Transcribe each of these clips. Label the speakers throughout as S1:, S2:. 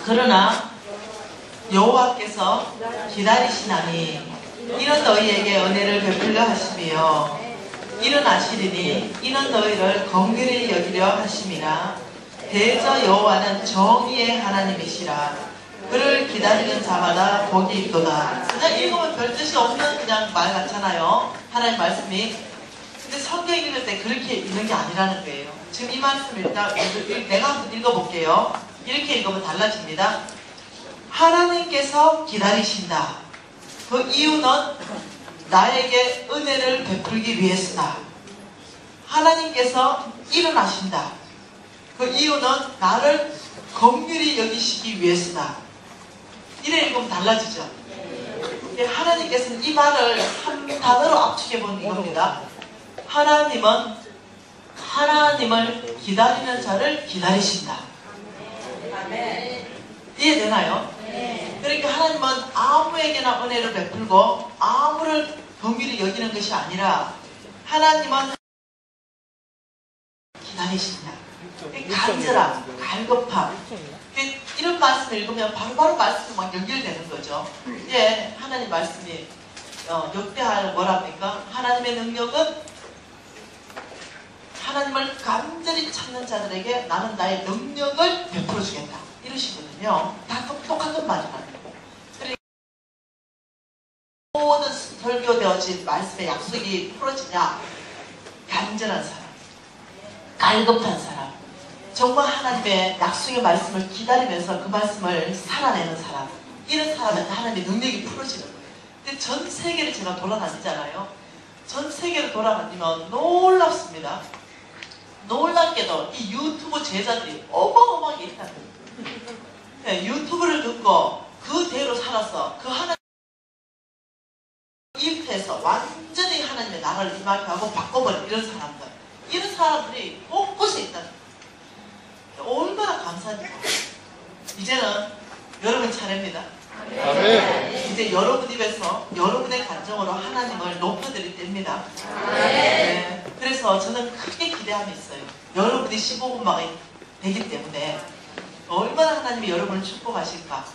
S1: 그러나 여호와께서 기다리시나니 이는 너희에게 은혜를 베풀려 하시며 일어나시리니 이는 너희를 긍휼히 여기려 하심이라. 대저 여호와는 정의의 하나님이시라. 그를 기다리는 자마다 복이 있도다. 그냥 읽으면 별 뜻이 없는 그냥 말 같잖아요, 하나님 말씀이. 근데 성경 읽을 때 그렇게 읽는 게 아니라는 거예요. 지금 이 말씀 일단 내가 한번 읽어볼게요. 이렇게 읽으면 달라집니다. 하나님께서 기다리신다. 그 이유는 나에게 은혜를 베풀기 위해서다. 하나님께서 일어나신다. 그 이유는 나를 긍휼히 여기시기 위해서다. 이래 읽으면 달라지죠. 하나님께서는 이 말을 한 단어로 압축해 본 이겁니다. 하나님을 기다리는 자를 기다리신다. 이해되나요? 그러니까 하나님은 아무에게나 은혜를 베풀고 아무를 긍휼히 여기는 것이 아니라 하나님은 기다리신다. 간절함, 갈급함. 이런 말씀을 읽으면 바로바로 말씀이 막 연결되는 거죠. 예, 하나님 말씀이 역대하는 뭐랍니까? 하나님의 능력은 하나님을 간절히 찾는 자들에게 나는 나의 능력을 베풀어 주겠다. 이러시거든요. 다 똑똑한 말이라는 거예요. 그러니까 모든 설교되어진 말씀의 약속이 풀어지냐? 간절한 사람, 갈급한 사람, 정말 하나님의 약속의 말씀을 기다리면서 그 말씀을 살아내는 사람, 이런 사람은 하나님의 능력이 풀어지는 거예요. 근데 전 세계를 제가 돌아다니잖아요. 전 세계를 돌아다니면 놀랍습니다. 놀랍게도 이 유튜브 제자들이 어마어마하게 있다는 거예요. 네, 유튜브를 듣고 그대로 살아서 그 하나님 일터에서 완전히 하나님의 나라를 임하게 하고 바꿔버린 이런 사람들, 이런 사람들이 곳곳에 있다는 거예요. 얼마나 감사합니까? 이제는 여러분 차례입니다. 아멘. 이제 여러분 입에서 여러분의 감정으로 하나님을 높여드릴 때입니다. 네. 그래서 저는 크게 기대함이 있어요. 여러분이 15분만이 되기 때문에 얼마나 하나님이 여러분을 축복하실까.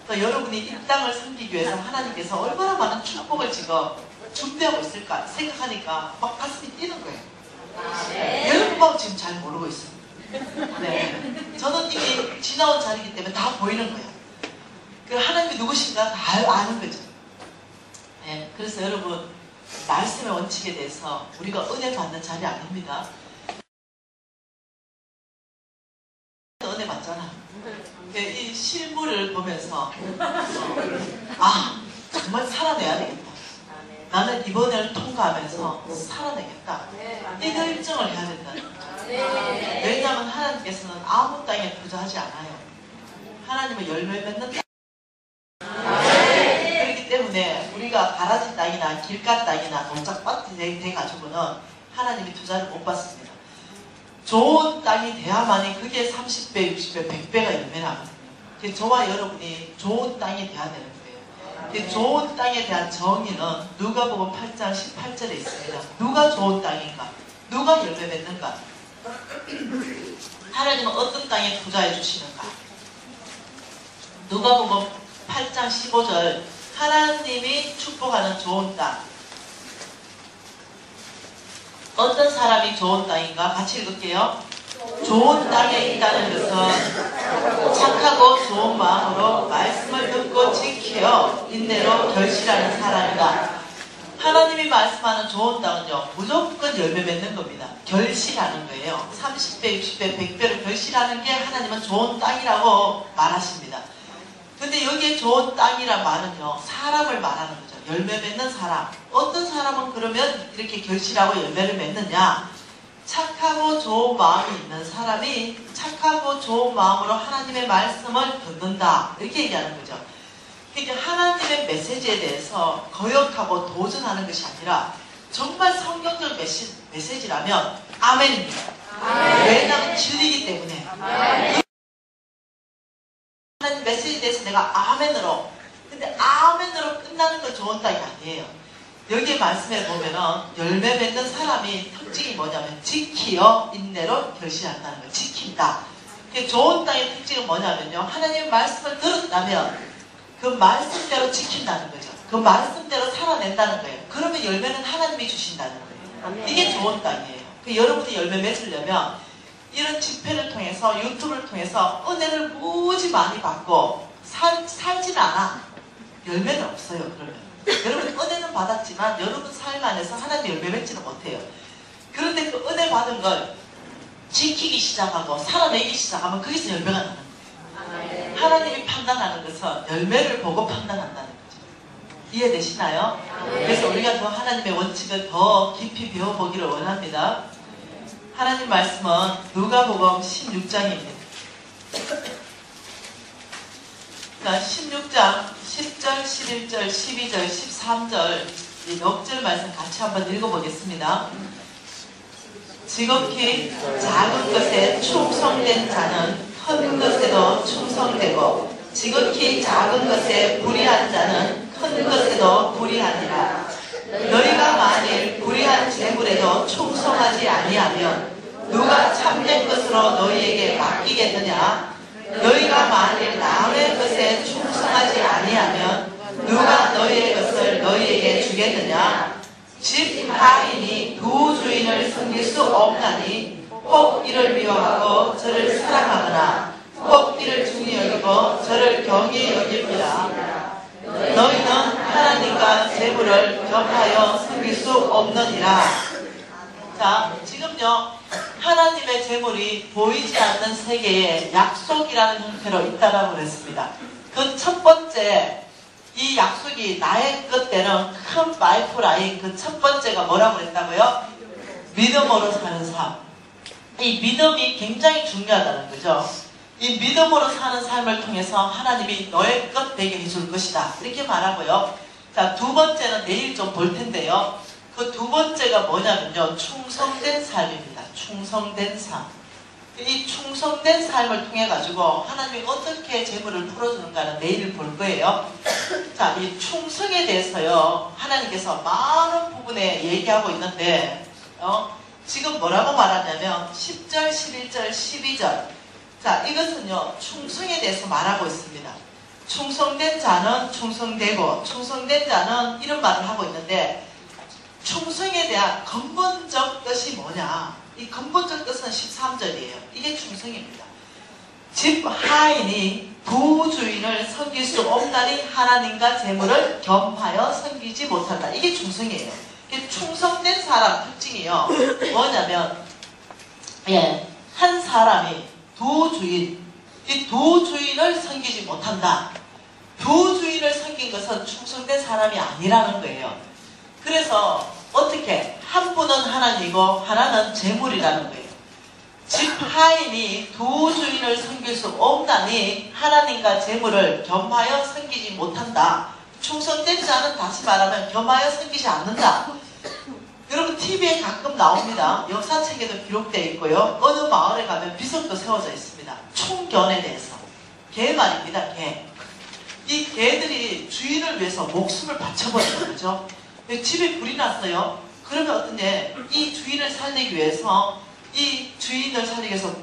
S1: 또 여러분이 이 땅을 섬기기 위해서 하나님께서 얼마나 많은 축복을 지금 준비하고 있을까 생각하니까 막 가슴이 뛰는 거예요. 여러분하고 지금 잘 모르고 있습니다. 네. 저는 이미 지나온 자리이기 때문에 다 보이는 거예요. 그 하나님이 누구신가 다 아는 거죠. 네. 그래서 여러분, 말씀의 원칙에 대해서 우리가 은혜 받는 자리 아닙니다. 은혜 받잖아. 이 실물을 보면서 정말 살아내야 되겠다. 나는 이번을 통과하면서 살아내겠다. 이 결정을 해야 된다는 거죠. 왜냐하면 하나님께서는 아무 땅에 투자하지 않아요. 하나님은 열매 맺는 땅. 그렇기 때문에 우리가 가라지 땅이나 길가 땅이나 농작밭이 돼가지고는 하나님이 투자를 못 받습니다. 좋은 땅이 돼야만이 그게 30배, 60배, 100배가 열매나거든요. 저와 여러분이 좋은 땅이 돼야 되는 거예요. 좋은 땅에 대한 정의는 누가복음 8장 18절에 있습니다. 누가 좋은 땅인가? 누가 열매 맺는가? 하나님은 어떤 땅에 투자해 주시는가? 누가복음 8장 15절, 하나님이 축복하는 좋은 땅. 어떤 사람이 좋은 땅인가? 같이 읽을게요. 좋은 땅에 있다는 것은 착하고 좋은 마음으로 말씀을 듣고 지켜 인내로 결실하는 사람이다. 하나님이 말씀하는 좋은 땅은요, 무조건 열매 맺는 겁니다. 결실하는 거예요. 30배, 60배, 100배로 결실하는 게 하나님은 좋은 땅이라고 말하십니다. 근데 여기에 좋은 땅이란 말은요, 사람을 말하는 거죠. 열매 맺는 사람. 어떤 사람은 그러면 이렇게 결실하고 열매를 맺느냐? 착하고 좋은 마음이 있는 사람이 착하고 좋은 마음으로 하나님의 말씀을 듣는다. 이렇게 얘기하는 거죠. 그러니까 하나님의 메시지에 대해서 거역하고 도전하는 것이 아니라 정말 성경적 메시지라면 아멘입니다. 아멘. 왜냐하면 진리이기 때문에. 아멘. 하나님 메시지에 대해서 내가 아멘으로, 근데 아멘으로 끝나는 건 좋은 땅이 아니에요. 여기 말씀에 보면은 열매 맺는 사람이 특징이 뭐냐면 지키어 인내로 결실한다는 거예요. 지킨다. 좋은 땅의 특징은 뭐냐면요. 하나님의 말씀을 들었다면 그 말씀대로 지킨다는 거죠. 그 말씀대로 살아낸다는 거예요. 그러면 열매는 하나님이 주신다는 거예요. 이게 좋은 땅이에요. 여러분이 열매 맺으려면 이런 집회를 통해서 유튜브를 통해서 은혜를 무지 많이 받고 살지는 않아. 열매는 없어요. 그러면 여러분 은혜는 받았지만 여러분 삶 안에서 하나님 열매 맺지는 못해요. 그런데 그 은혜 받은 걸 지키기 시작하고 살아내기 시작하면 거기서 열매가 나는 거예요. 하나님이 판단하는 것은 열매를 보고 판단한다는 거죠. 이해되시나요? 그래서 우리가 더 하나님의 원칙을 더 깊이 배워보기를 원합니다. 하나님 말씀은 누가복음 16장입니다. 16장 10절, 11절, 12절, 13절 이 넉 절 말씀 같이 한번 읽어보겠습니다. 지극히 작은 것에 충성된 자는 큰 것에도 충성되고 지극히 작은 것에 불의한 자는 큰 것에도 불의하니라. 너희가 만일 불의한 재물에도 충성하지 아니하면 누가 참된 것으로 너희에게 맡기겠느냐? 너희가 만일 남의 것에 충성하지 아니하면 누가 너희의 것을 너희에게 주겠느냐? 집 하인이 두 주인을 섬길 수 없나니 혹 이를 미워하고 저를 사랑하거나 혹 이를 중히 여기고 저를 경히 여깁니다. 너희는 하나님과 재물을 겸하여 섬길 수 없느니라. 자, 지금요 하나님의 재물이 보이지 않는 세계에 약속이라는 형태로 있다라고 그랬습니다. 그 첫 번째 이 약속이 나의 것되는 큰 파이프라인 그 첫 번째가 뭐라고 그랬다고요? 믿음으로 사는 삶. 이 믿음이 굉장히 중요하다는 거죠. 이 믿음으로 사는 삶을 통해서 하나님이 너의 것 되게 해줄 것이다. 이렇게 말하고요. 자, 두 번째는 내일 좀 볼 텐데요. 그 두 번째가 뭐냐면요. 충성된 삶입니다. 충성된 삶. 이 충성된 삶을 통해 가지고 하나님이 어떻게 재물을 풀어주는가는 내일 볼 거예요. 자, 이 충성에 대해서요 하나님께서 많은 부분에 얘기하고 있는데 지금 뭐라고 말하냐면 10절, 11절, 12절 자, 이것은요 충성에 대해서 말하고 있습니다. 충성된 자는 충성되고 충성된 자는 이런 말을 하고 있는데 충성에 대한 근본적 뜻이 뭐냐? 이 근본적 뜻은 13절이에요. 이게 충성입니다. 집 하인이 두 주인을 섬길 수 없나니 하나님과 재물을 겸하여 섬기지 못한다. 이게 충성이에요. 이게 충성된 사람 특징이요. 뭐냐면 한 사람이 두 주인, 이 두 주인을 섬기지 못한다. 두 주인을 섬긴 것은 충성된 사람이 아니라는 거예요. 그래서 어떻게 한 분은 하나님이고 하나는 재물이라는 거예요. 집 하인이 두 주인을 섬길 수 없다니 하나님과 재물을 겸하여 섬기지 못한다. 충성된 자는 다시 말하면 겸하여 섬기지 않는다. 여러분 TV에 가끔 나옵니다. 역사책에도 기록되어 있고요. 어느 마을에 가면 비석도 세워져 있습니다. 총견에 대해서. 개 말입니다. 개. 이 개들이 주인을 위해서 목숨을 바쳐버리는 거죠. 집에 불이 났어요. 그러면 어떠냐? 이 주인을 살리기 위해서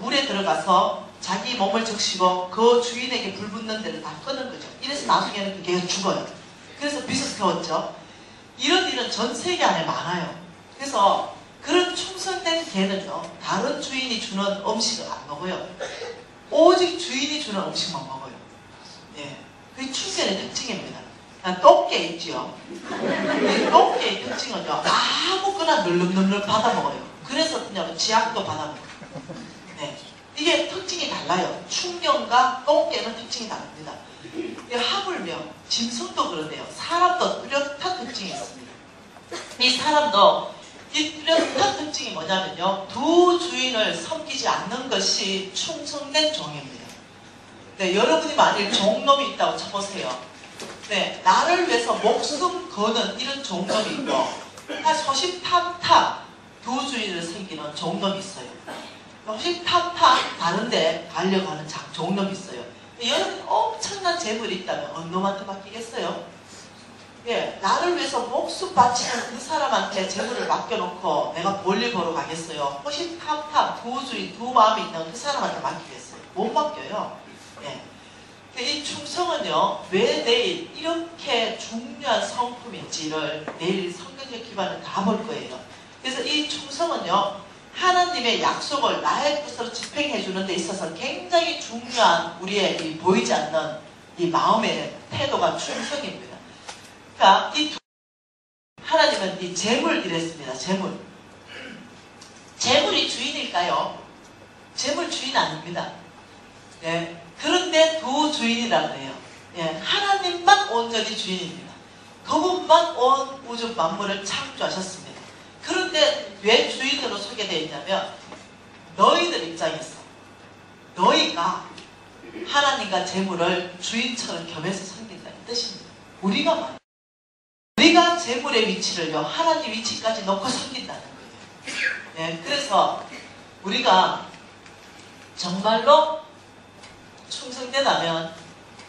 S1: 물에 들어가서 자기 몸을 적시고 그 주인에게 불 붙는 데를 다 끄는 거죠. 이래서 나중에는 그 개가 죽어요. 그래서 비석 세웠죠. 이런 일은 전 세계 안에 많아요. 그래서 그런 충성된 개는요 다른 주인이 주는 음식을 안 먹어요. 오직 주인이 주는 음식만 먹어요. 그게 충견의 특징입니다. 똥개 있지요. 이 똥개의 특징은요 아무거나 널름널름 받아먹어요. 그래서 그냥 지약도 받아먹어요. 이게 특징이 달라요. 충견과 똥개는 특징이 다릅니다. 하물며 짐승도 그러네요. 사람도 뚜렷한 특징이 있습니다. 이 사람도 이 뚜렷한 특징이 뭐냐면요 두 주인을 섬기지 않는 것이 충성된 종입니다. 여러분이 만일 종놈이 있다고 쳐보세요. 나를 위해서 목숨 거는 이런 종놈이 있고 소심탐탐 두 주인을 섬기는 종놈이 있어요. 소심탐탐 다른데 달려가는 종놈이 있어요. 여러분 엄청난 재물이 있다면 어느 놈한테 맡기겠어요? 나를 위해서 목숨 바치는 그 사람한테 재물을 맡겨놓고 내가 볼일 보러 가겠어요? 소심탐탐 두 주인 두 마음이 있는 그 사람한테 맡기겠어요? 못 맡겨요. 예. 이 충성은요, 왜 내일 이렇게 중요한 성품인지를 내일 성경적 기반을 다 볼 거예요. 그래서 이 충성은요, 하나님의 약속을 나의 뜻으로 집행해 주는 데 있어서 굉장히 중요한 우리의 이 보이지 않는 이 마음의 태도가 충성입니다. 그러니까 하나님은 이 재물 이랬습니다. 재물이 주인일까요? 재물 주인 아닙니다. 네. 그런데 두 주인이라 그래요. 예. 하나님만 온전히 주인입니다. 그분만 온 우주 만물을 창조하셨습니다. 그런데 왜 주인으로 소개되어 있냐면 너희들 입장에서 너희가 하나님과 재물을 주인처럼 겸해서 섬긴다는 뜻입니다. 우리가 재물의 위치를요, 하나님 위치까지 놓고 섬긴다는 거예요. 예, 그래서 우리가 정말로 충성되다면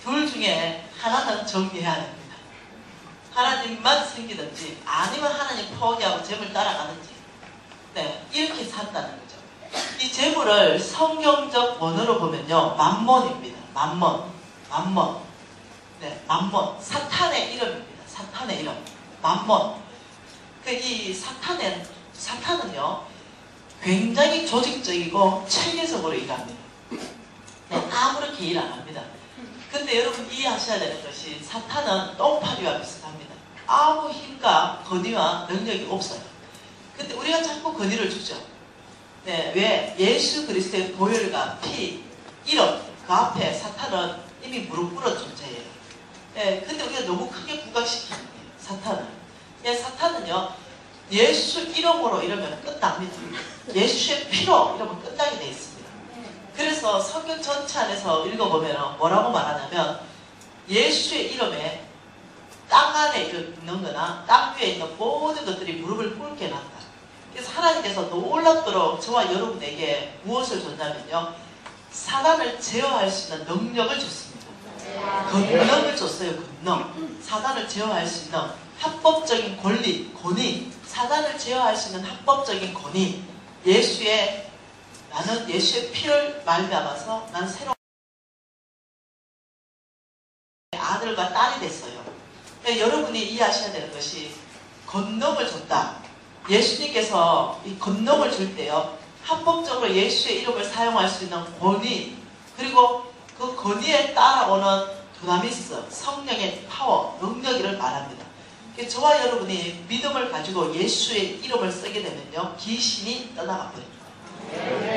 S1: 둘 중에 하나는 정리해야 됩니다. 하나님만 섬기든지 아니면 하나님 포기하고 재물 따라가든지, 네, 이렇게 산다는 거죠. 이 재물을 성경적 원어로 보면요, 만몬입니다. 만몬. 네, 만몬. 사탄의 이름입니다. 사탄의 이름. 만몬. 이 사탄은요, 굉장히 조직적이고 체계적으로 일합니다. 네, 아무렇게 일 안 합니다. 근데 여러분 이해하셔야 되는 것이 사탄은 똥파리와 비슷합니다. 아무 힘과 권위와 능력이 없어요. 근데 우리가 자꾸 권위를 주죠. 네, 왜? 예수 그리스도의 보혈과 피, 이름, 그 앞에 사탄은 이미 무릎 꿇은 존재예요. 네, 근데 우리가 너무 크게 부각시키는 거예요. 사탄은. 네, 사탄은요, 예수 이름으로 이러면 끝납니다. 예수의 피로 이러면 끝나게 돼 있습니다. 그래서 성경 전체 안에서 읽어보면 뭐라고 말하냐면 예수의 이름에 땅 안에 있는 거나 땅 위에 있는 모든 것들이 무릎을 꿇게 한다. 그래서 하나님께서 놀랍도록 저와 여러분에게 무엇을 줬냐면요, 사단을 제어할 수 있는 능력을 줬습니다. 권능을 줬어요. 권능. 사단을 제어할 수 있는 합법적인 권위, 사단을 제어할 수 있는 합법적인 권위, 나는 예수의 피를 말미암아서 난 새로운 아들과 딸이 됐어요. 여러분이 이해하셔야 되는 것이 권능을 줬다. 예수님께서 이 권능을 줄 때요, 합법적으로 예수의 이름을 사용할 수 있는 권위, 그리고 그 권위에 따라오는 두나미스, 성령의 파워, 능력을 말합니다. 저와 여러분이 믿음을 가지고 예수의 이름을 쓰게 되면요, 귀신이 떠나가 버립니다.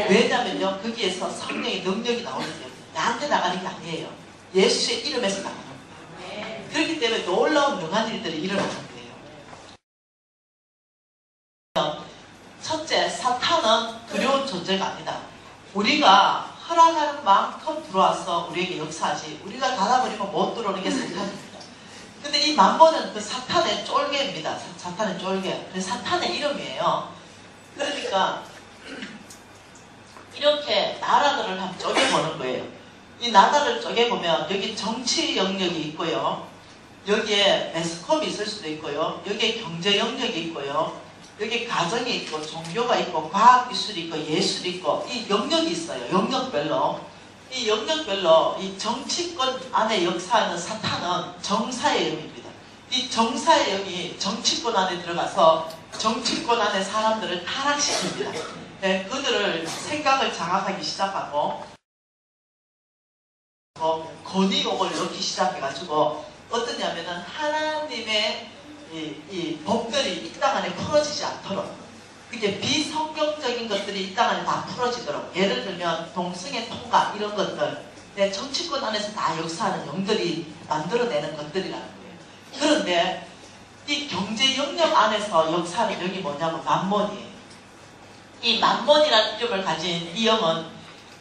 S1: 왜냐면요, 거기에서 성령의 능력이 나오기 때문에 나한테 나가는 게 아니에요. 예수의 이름에서 나가는 거예요. 그렇기 때문에 놀라운 능한 일들이 일어나는 거예요. 첫째, 사탄은 두려운 존재가 아니다. 우리가 허락하는 만큼 들어와서 우리에게 역사하지, 우리가 닫아버리면 못 들어오는 게 사탄입니다. 근데 이 만몬은 그 사탄의 쫄개입니다. 사탄의 쫄개. 그래서 사탄의 이름이에요. 그러니까 이렇게 나라들을 한번 쪼개보는 거예요. 이 나라를 쪼개보면 여기 정치 영역이 있고요, 여기에 매스컴이 있을 수도 있고요, 여기에 경제 영역이 있고요, 여기 가정이 있고 종교가 있고 과학기술이 있고 예술이 있고, 이 영역이 있어요. 영역별로. 이 영역별로 이 정치권 안에 역사하는 사탄은 정사의 영입니다. 이 정사의 영이 정치권 안에 들어가서 정치권 안에 사람들을 타락시킵니다. 네, 그들을 생각을 장악하기 시작하고 권위욕을 넣기 시작해가지고 어떠냐면은 하나님의 이 법들이 이 땅 안에 풀어지지 않도록, 이게 비성경적인 것들이 이 땅 안에 다 풀어지도록, 예를 들면 동성애 통과 이런 것들, 내 정치권 안에서 다 역사하는 영들이 만들어내는 것들이라는 거예요. 그런데 이 경제 영역 안에서 역사하는 영이 뭐냐면 만몬이에요. 이 만몬이라는 이름을 가진 이 영은,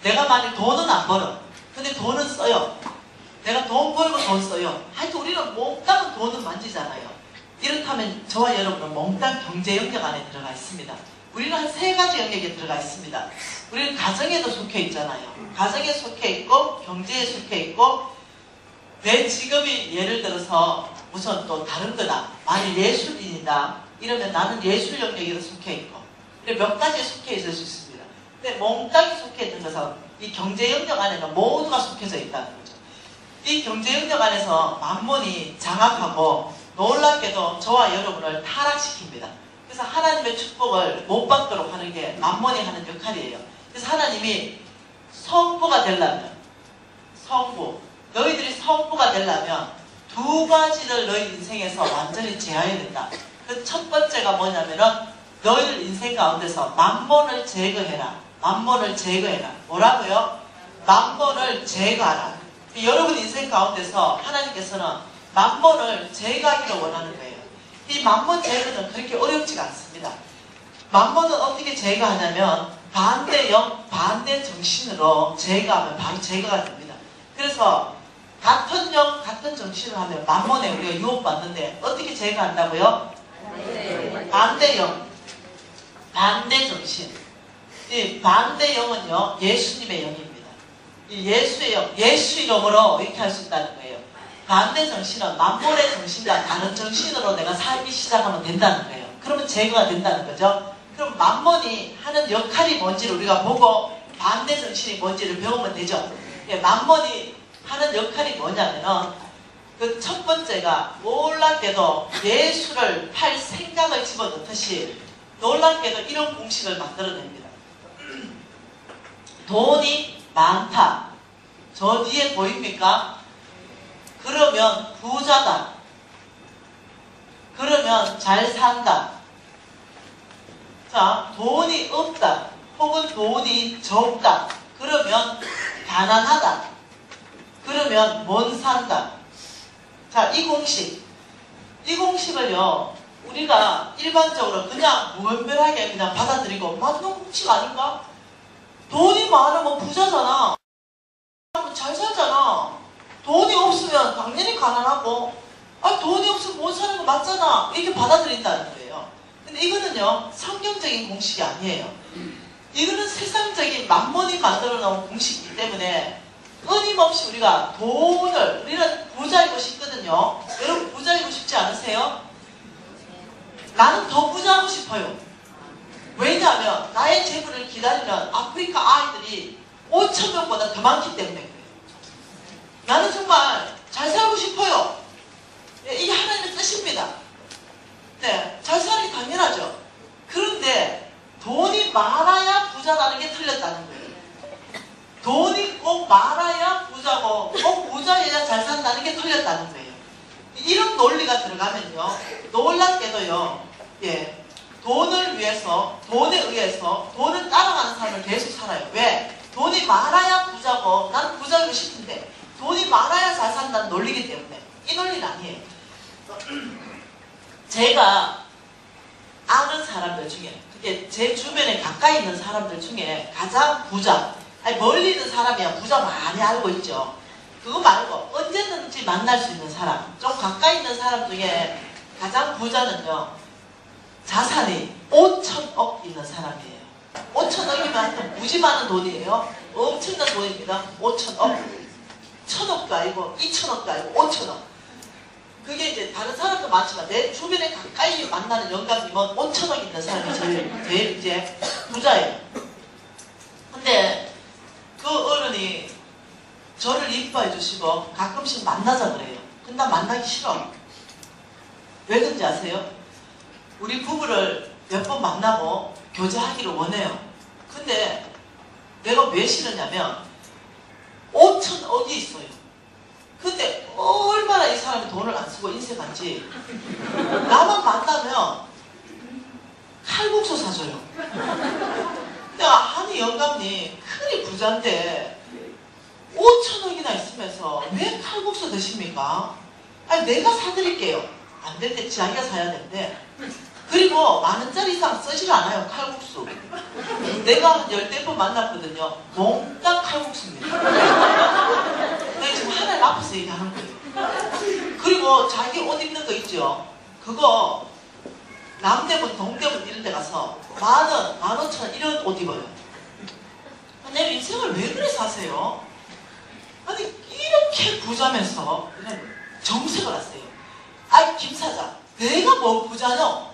S1: 내가 만약 돈은 안 벌어, 근데 돈은 써요. 내가 돈 벌고 돈 써요. 하여튼 우리는 몽땅 돈은 만지잖아요. 이렇다면 저와 여러분은 몽땅 경제 영역 안에 들어가 있습니다. 우리는 한 3가지 영역에 들어가 있습니다. 우리는 가정에도 속해 있잖아요. 가정에 속해 있고 경제에 속해 있고, 내 직업이 예를 들어서 우선 또 다른 거다, 만약 예술인이다 이러면 나는 예술 영역에도 속해 있고, 몇 가지에 속해 있을 수 있습니다. 근데 몽땅이 속해 있는 것은 이 경제 영역 안에는 모두가 속해져 있다는 거죠. 이 경제 영역 안에서 만몬이 장악하고 놀랍게도 저와 여러분을 타락시킵니다. 그래서 하나님의 축복을 못 받도록 하는 게 만몬이 하는 역할이에요. 그래서 하나님이 성부가 되려면, 너희들이 성부가 되려면 두 가지를 너희 인생에서 완전히 제어해야 된다. 그 첫 번째가 뭐냐면은 너희들 인생 가운데서 만몬을 제거해라. 만몬을 제거해라. 뭐라고요? 만몬을 제거하라. 여러분 인생 가운데서 하나님께서는 만몬을 제거하기를 원하는 거예요. 이 만몬 제거는 그렇게 어렵지가 않습니다. 만몬은 어떻게 제거하냐면 반대영, 반대 정신으로 제거하면 바로 제거가 됩니다. 그래서 같은 영, 같은 정신을 하면 만몬에 우리가 유혹받는데 어떻게 제거한다고요? 반대영, 반대 정신. 이 반대 영은요, 예수님의 영입니다. 이 예수의 영, 예수 이름으로 이렇게 할 수 있다는 거예요. 반대 정신은 만몬의 정신과 다른 정신으로 내가 살기 시작하면 된다는 거예요. 그러면 제거가 된다는 거죠. 그럼 만몬이 하는 역할이 뭔지를 우리가 보고 반대 정신이 뭔지를 배우면 되죠. 예, 만몬이 하는 역할이 뭐냐면은 그 첫 번째가 놀랍게도 예수를 팔 생각을 집어넣듯이 놀랍게도 이런 공식을 만들어냅니다. 돈이 많다. 저 뒤에 보입니까? 그러면 부자다. 그러면 잘 산다. 자, 돈이 없다. 혹은 돈이 적다. 그러면 가난하다. 그러면 못 산다. 자, 이 공식을요, 우리가 일반적으로 그냥 무분별하게 그냥 받아들이고, 맞는 공식 아닌가? 돈이 많으면 부자잖아. 잘 살잖아. 돈이 없으면 당연히 가난하고, 아, 돈이 없으면 못 사는 거 맞잖아. 이렇게 받아들인다는 거예요. 근데 이거는요, 성경적인 공식이 아니에요. 이거는 세상적인 만몬이 만들어 놓은 공식이기 때문에 끊임없이 우리가 돈을, 우리는 부자이고 싶거든요. 여러분 부자이고 싶지 않으세요? 나는 더 부자하고 싶어요. 왜냐하면 나의 재물을 기다리는 아프리카 아이들이 5,000명보다 더 많기 때문에 그래요. 나는 정말 잘 살고 싶어요. 네, 이게 하나님의 뜻입니다. 네, 잘 사는 게 당연하죠. 그런데 돈이 많아야 부자라는 게 틀렸다는 거예요. 돈이 꼭 많아야 부자고 꼭 부자여야 잘 산다는 게 틀렸다는 거예요. 이런 논리가 들어가면요, 놀랍게도요, 예, 돈을 위해서, 돈에 의해서 돈을 따라가는 삶을 계속 살아요. 왜? 돈이 많아야 부자고 나는 부자이고 싶은데 돈이 많아야 잘 산다는 논리이기 때문에 이 논리는 아니에요. 제가 아는 사람들 중에, 그게 제 주변에 가까이 있는 사람들 중에 가장 부자, 아니 멀리 있는 사람이야 부자 많이 알고 있죠. 그거 말고 언제든지 만날 수 있는 사람, 좀 가까이 있는 사람 중에 가장 부자는요, 자산이 5천억 있는 사람이에요. 5천억이면 하여튼 무지 많은 돈이에요. 엄청난 돈입니다. 5천억. 1,000억도 아니고 2천억도 아니고 5천억. 그게 이제 다른 사람도 많지만 내 주변에 가까이 만나는 영감님은 5천억 있는 사람이 제일 이제 부자예요. 근데 그 어른이 저를 이뻐해 주시고 가끔씩 만나자 그래요. 근데 난 만나기 싫어. 왜 그런지 아세요? 우리 부부를 몇 번 만나고 교제하기를 원해요. 근데 내가 왜 싫으냐면 5천억이 있어요. 근데 얼마나 이 사람이 돈을 안 쓰고 인색한지 나만 만나면 칼국수 사줘요. 내가 아니 영감님 큰이 부자인데 5천억이나 있으면서 왜 칼국수 드십니까? 아니 내가 사드릴게요. 안 될 때 자기가 사야 되는데, 그리고 만원짜리 이상 쓰질 않아요. 칼국수 내가 한 10번 만났거든요. 몽땅 칼국수입니다. 내가 지금 하나님 앞에서 얘기하는 거예요. 그리고 자기 옷 입는 거 있죠. 그거 남대문 동대문 이런 데 가서 10,000원, 15,000원 이런 옷 입어요. 내 인생을 왜 그래 사세요? 아니 이렇게 부자면서 그냥 정색을 하세요. 아이 김 사장, 내가 뭐 부자냐?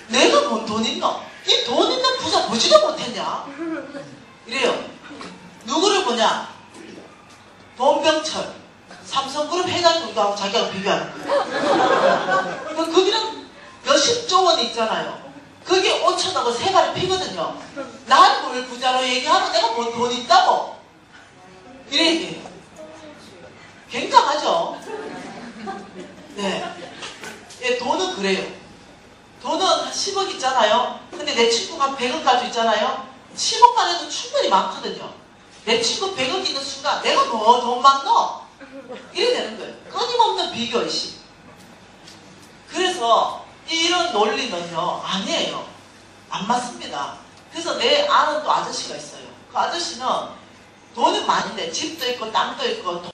S1: 내가 뭔 돈 있나? 이 돈 있는 부자 보지도 못했냐? 이래요. 누구를 보냐? 돈병철, 삼성그룹 회장님하고 자기가 비교하는 거예요. 거기는 몇십조 원 있잖아요. 그게 5천하고 세 발이 피거든요. 난 뭘 부자로 얘기하고 내가 뭐 돈 있다고? 이래 얘기해요. 굉장하죠? 네. 예, 돈은 그래요. 돈은 한 10억 있잖아요. 근데 내 친구가 한 100억 가지고 있잖아요. 10억만 해도 충분히 많거든요. 내 친구 100억 있는 순간 내가 뭐 돈 많노? 이래 되는 거예요. 끊임없는 비교의식. 그래서 이런 논리는요, 아니에요. 안 맞습니다. 그래서 내 아는 또 아저씨가 있어요. 그 아저씨는 돈이 많은데 집도 있고 땅도 있고 돈이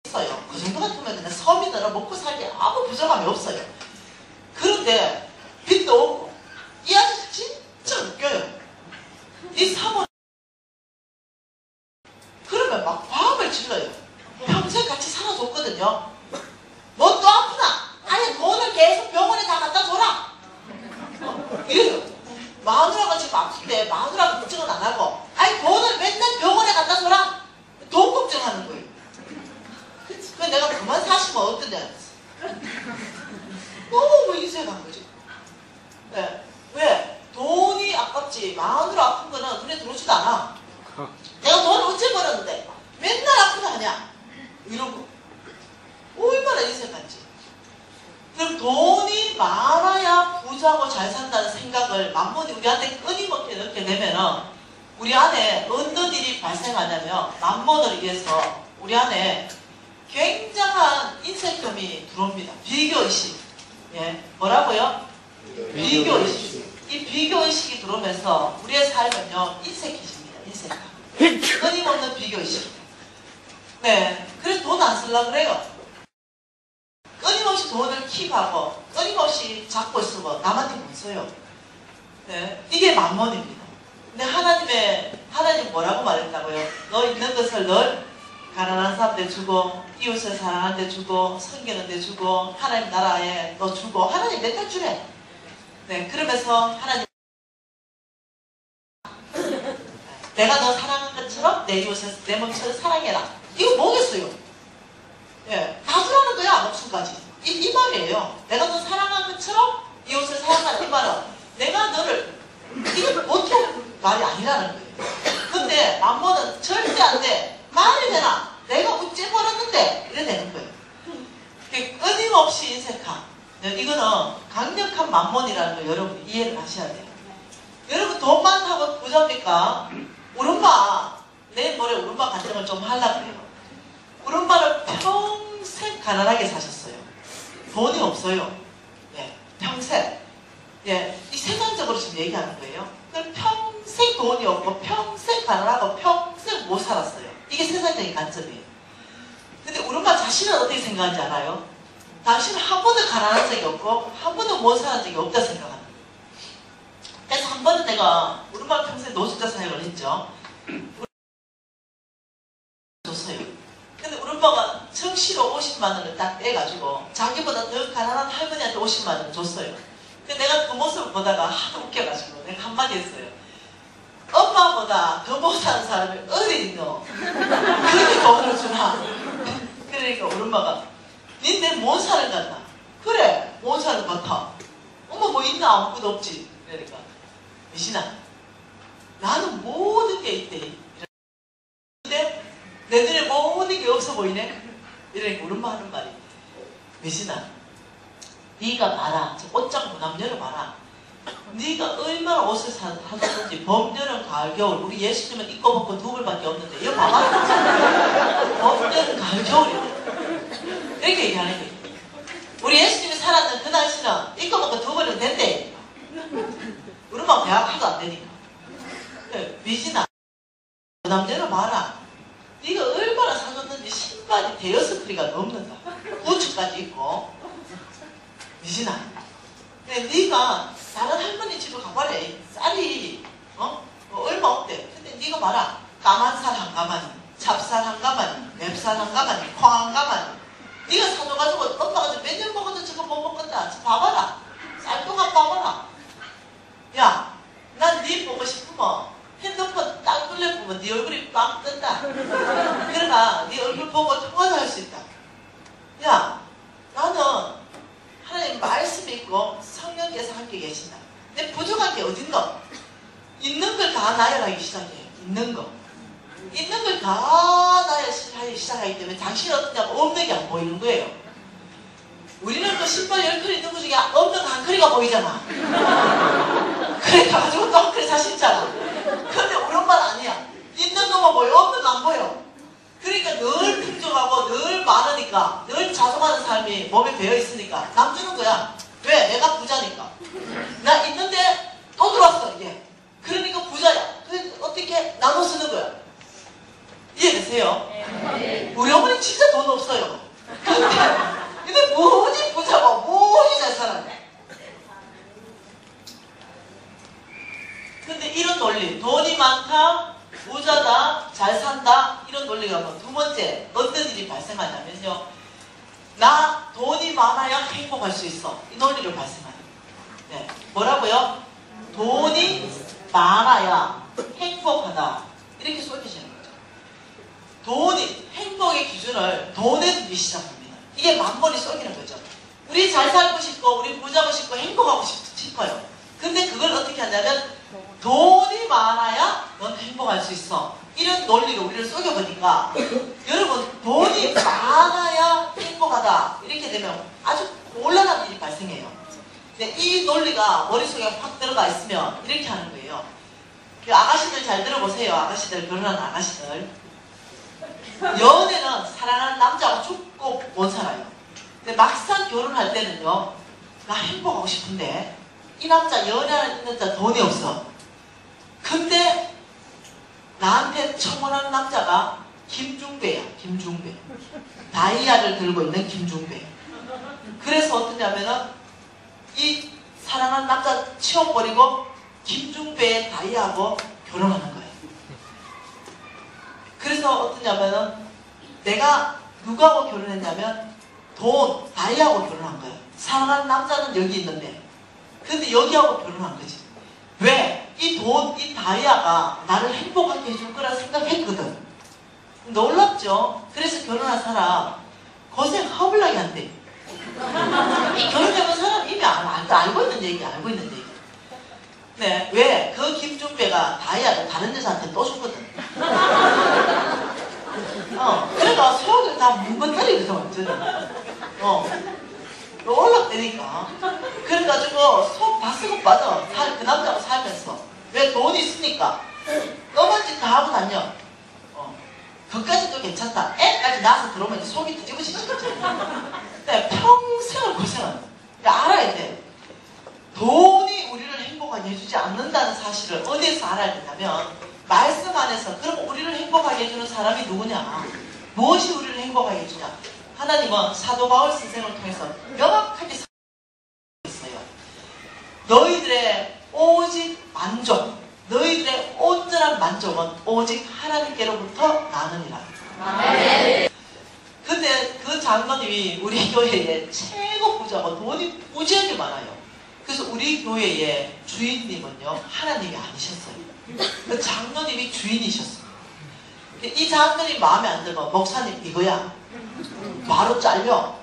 S1: 있어요. 그 정도 같으면 그냥 서민으로 먹고 살기 아무 부족함이 없어요. 그런데 빚도 없고 이 아저씨 진짜 웃겨요. 이 사모 그러면 막 화음을 질러요. 평생 같이 살아줬거든요. 뭐 또 아프나? 아니 돈을 계속 병원에 다 갖다 줘라. 이래요. 마누라가 지금 아픈데 마누라 걱정은 안 하고 아니 돈을 맨날 병원에 갖다 줘라. 돈 걱정하는 거예요. 그래서 내가 그만 사시면 어떠냐. 너무 인색한 거죠. 네. 왜? 돈이 아깝지. 마누라 아픈 거는 눈에 들어오지도 않아. 내가 돈을 어째 벌었는데 맨날 아프다 하냐. 이러고 얼마나 인색한지. 그럼 돈이 많아야 부자고 잘 산다는 생각을 만몬이 우리한테 끊임없게 넣게 되면은 우리 안에 어떤 일이 발생하냐면 만몬을 위해서 우리 안에 굉장한 인색함이 들어옵니다. 비교의식. 예, 뭐라고요? 비교의식. 이 비교의식이 들어오면서 우리의 삶은요 인색해집니다. 인색함. 끊임없는 비교의식. 네, 그래서 돈 안 쓰려고 그래요. 끊임없이 돈을 킵하고 끊임없이 잡고 있으면 남한테 못 써요. 네, 이게 만몬입니다. 근데 하나님 뭐라고 말했다고요? 너 있는 것을 널 가난한 사람들 주고 이웃을 사랑하는 데 주고 섬기는 데 주고 하나님 나라에 너 주고 하나님 맨날 주래. 네, 그러면서 하나님 내가 너 사랑한 것처럼 내 이웃을 내 몸처럼 사랑해라. 이거 뭐겠어요? 예, 다 주라는 거야, 목숨까지. 이 말이에요. 내가 너 사랑한 것처럼 이웃을 사랑하는 이 말은 내가 너를 이게 보통 말이 아니라는 거예요. 근데 만몬은 절대 안 돼. 말이 되나? 내가 어째 벌었는데 이래 되는 거예요. 끊임없이 인색함. 이거는 강력한 만몬이라는 걸 여러분이 이해를 하셔야 돼요. 여러분 돈 많다고 부자입니까? 우리 엄마 내일 모레 우리 엄마 간증을 좀 하려고 해요. 우리 엄마는 평생 가난하게 사셨어요. 돈이 없어요. 예, 평생. 예, 이 세상적으로 지금 얘기하는 거예요. 평생 돈이 없고 평생 가난하고 평생 못 살았어요. 이게 세상적인 관점이에요. 근데 우리 엄마 자신은 어떻게 생각하는지 알아요? 당신은 한 번도 가난한 적이 없고 한 번도 못 살은 적이 없다 생각하는 거예요. 그래서 한 번은 내가 우리 엄마 평생 노숙자 사역을 했죠. 줬어요. 근데 우리 엄마가 정시로 50만 원을 딱 떼가지고 자기보다 더 가난한 할머니한테 50만 원을 줬어요. 근데 내가 그 모습을 보다가 하도 웃겨가지고 내가 한마디 했어요. 엄마보다 더 못사는 사람이 어디 있노? 그렇게 돈을 주나? 그러니까 우리 엄마가 니네 못 사는 것 같나? 그래 못 사는 것 같아. 엄마 뭐 있나? 아무것도 없지. 그러니까 미신아 나는 모든 게 있대. 근데 내 눈에 모든 게 없어 보이네? 이러니까 우리 엄마 하는 말이 미신아 네가 봐라. 저 옷장 문함 열어봐라. 네가 얼마나 옷을 사줬는지 봄, 여름, 가을, 겨울 우리 예수님은 입고 벗고 두 벌밖에 없는데 이거 봐봐. 봄, 여름, 가을, 겨울이야. 이렇게 얘기하는 거예요. 우리 예수님이 살았던 그 당시는 입고 벗고 두 벌은 된대. 우리 엄마 대학 하도 안 되니까. 미진아 문함 열어봐라. 네가 얼마나 사줬는지 신발이 대여섯 크리가 넘는다. 부츠까지 있고. 미진아 근데 네가 다른 할머니 집에 가봐라. 쌀이 얼마 없대. 근데 네가 봐라. 까만 쌀 한 가마니, 찹쌀 한 가마니, 맵쌀 한 가마니, 콩 한 가마니. 네가 사줘가지고 엄마가 몇 년 먹어도 저거 못 먹겠다. 저 봐봐라. 쌀동안 봐봐라. 야, 난 네 보고 싶으면 핸드폰 딱 내가 네 얼굴 보고 통화도 할 수 있다. 야, 나는 하나님 말씀이 있고 성령께서 함께 계신다. 근데 부족한 게 어딨노? 있는 걸 다 나열하기 시작해요. 있는 거. 있는 걸 다 나열하기 시작하기 때문에 당신이 어떠냐면 없는 게 안 보이는 거예요. 우리는 그 신발 10컬 있는 것 중에 없는 한 컬이가 보이잖아. 그래 가지고 또 한 컬이 사실 있잖아. 근데 우리 엄마는 아니야. 있는 것만 보여. 없는 거 안 보여. 그러니까 늘 풍족하고 늘 많으니까 늘 자성하는 삶이 몸에 배어 있으니까 남 주는 거야. 왜? 내가 부자니까. 나 있는데 또 들어왔어 이게. 그러니까 부자야. 그래서 어떻게 나눠 쓰는 거야. 이해되세요? 네. 우리 어머니 진짜 돈 없어요. 근데 뭐지 부자고 뭐지 잘 살았네. 근데 이런 논리, 돈이 많다, 부자다, 잘 산다, 이런 논리가 뭐 두 번째 어떤 일이 발생하냐면요. 나 돈이 많아야 행복할 수 있어. 이 논리를 발생하요. 네. 뭐라고요? 돈이 많아야 행복하다. 이렇게 쏘여지는 거죠. 돈이, 행복의 기준을 돈에 두기 시작합니다. 이게 만번이 쏘이는 거죠. 우리 잘 살고 싶고, 우리 부자고 싶고, 행복하고 싶어요. 근데 그걸 어떻게 하냐면, 돈이 많아야 넌 행복할 수 있어. 이런 논리로 우리를 쏘여보니까, 여러분, 돈이 많아야 행복하다. 이렇게 되면 아주 곤란한 일이 발생해요. 근데 이 논리가 머릿속에 확 들어가 있으면 이렇게 하는 거예요. 그 아가씨들 잘 들어보세요. 아가씨들, 결혼한 아가씨들. 연애는 사랑하는 남자가 죽고 못 살아요. 근데 막상 결혼할 때는요, 나 행복하고 싶은데 이 남자, 연애하는 남자 돈이 없어. 근데 나한테 청혼하는 남자가 김중배야. 김중배. 다이아를 들고 있는 김중배. 그래서 어떠냐면은 이 사랑하는 남자 치워버리고 김중배의 다이아하고 결혼하는 거예요. 그래서 어떠냐면은 내가 누구하고 결혼했냐면 돈, 다이아하고 결혼한 거예요. 사랑하는 남자는 여기 있는데 근데 여기하고 결혼한 거지. 왜? 이 돈, 이 다이아가 나를 행복하게 해줄 거라 생각했거든. 놀랍죠? 그래서 결혼한 사람 고생 허블나게 한대. 이 결혼해본 사람 이미 알고 있는 얘기, 알고 있는 얘기. 네, 왜? 그 김준배가 다이아를 다른 여자한테 또 주거든. 그래가 속을 다 뭉근거리거든, 완전히. 놀랍다니까. 그래가지고 속 다 쓰고 빠져. 그 남자하고 살면서. 왜? 돈이 있으니까. 너만 짓 다 하고 다녀. 그까지도 괜찮다. 애까지 낳아서 들어오면 속이 뒤집어지지. 근데 평생을 고생한다. 그러니까 알아야 돼. 돈이 우리를 행복하게 해주지 않는다는 사실을 어디에서 알아야 된다면 말씀 안에서. 그럼 우리를 행복하게 해주는 사람이 누구냐? 무엇이 우리를 행복하게 해주냐? 하나님은 사도 바울 선생을 통해서 명확하게 있어요. 너희들의 오직 만족, 너희들의 온전한 만족은 오직 하나님께로부터 나느니라. 아멘. 근데 그 장로님이 우리 교회에 최고 부자고 돈이 무지하게 많아요. 그래서 우리 교회의 주인님은요, 하나님이 아니셨어요. 그 장로님이 주인이셨어요. 이 장로님 마음에 안 들면 목사님 이거야. 바로 잘려.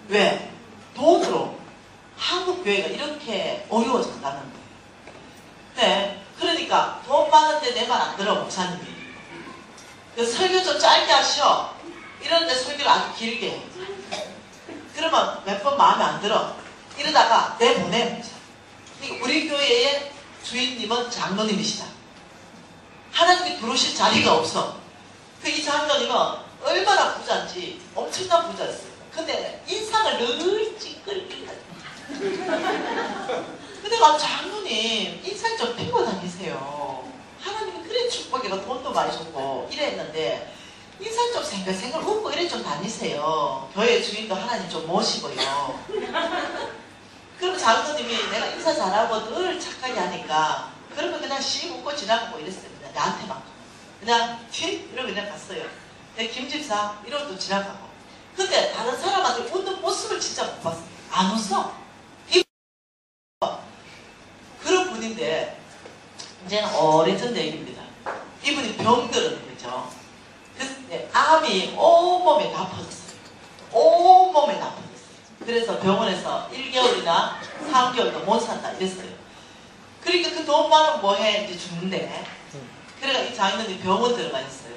S1: 왜? 돈으로 한국 교회가 이렇게 어려워졌다는 거예요. 네. 그러니까 돈 많은데 내 말 안 들어 목사님이. 설교 좀 짧게 하셔. 이러는데 설교를 아주 길게 해. 그러면 몇 번 마음에 안 들어. 이러다가 내보내. 그러니까 우리 교회의 주인님은 장로님이시다. 하나님이 부르실 자리가 없어. 이 장로님은 얼마나 부자인지 엄청난 부자였어요. 근데 인상을 늘 찌끌끌. 근데 나 장로님 인상 좀 펴고 다니세요. 하나님이 그래 축복이가 돈도 많이 줬고 이랬는데 인상 좀 생글생글 웃고 이래 좀 다니세요. 교회 주인도 하나님 좀 모시고요. 그럼 장로님이 내가 인사 잘하고 늘 착하게 하니까 그러면 그냥 씩 웃고 지나가고 이랬어요. 나한테만 그냥 틱 이러고 그냥 갔어요. 내 김집사 이러고 지나가고. 근데 다른 사람한테 웃는 모습을 진짜 못 봤어요. 안 웃어. 그런 분인데 이제는 오래전 얘기입니다. 이분이 병들은 거죠. 그래서 네, 암이 온몸에 다 퍼졌어요. 온몸에 다 퍼졌어요. 그래서 병원에서 1개월이나 3개월도 못 산다 이랬어요. 그러니까 그 돈 많으면 뭐해? 이제 죽는데. 그러니까 이 장인어른이 병원 들어가 있어요.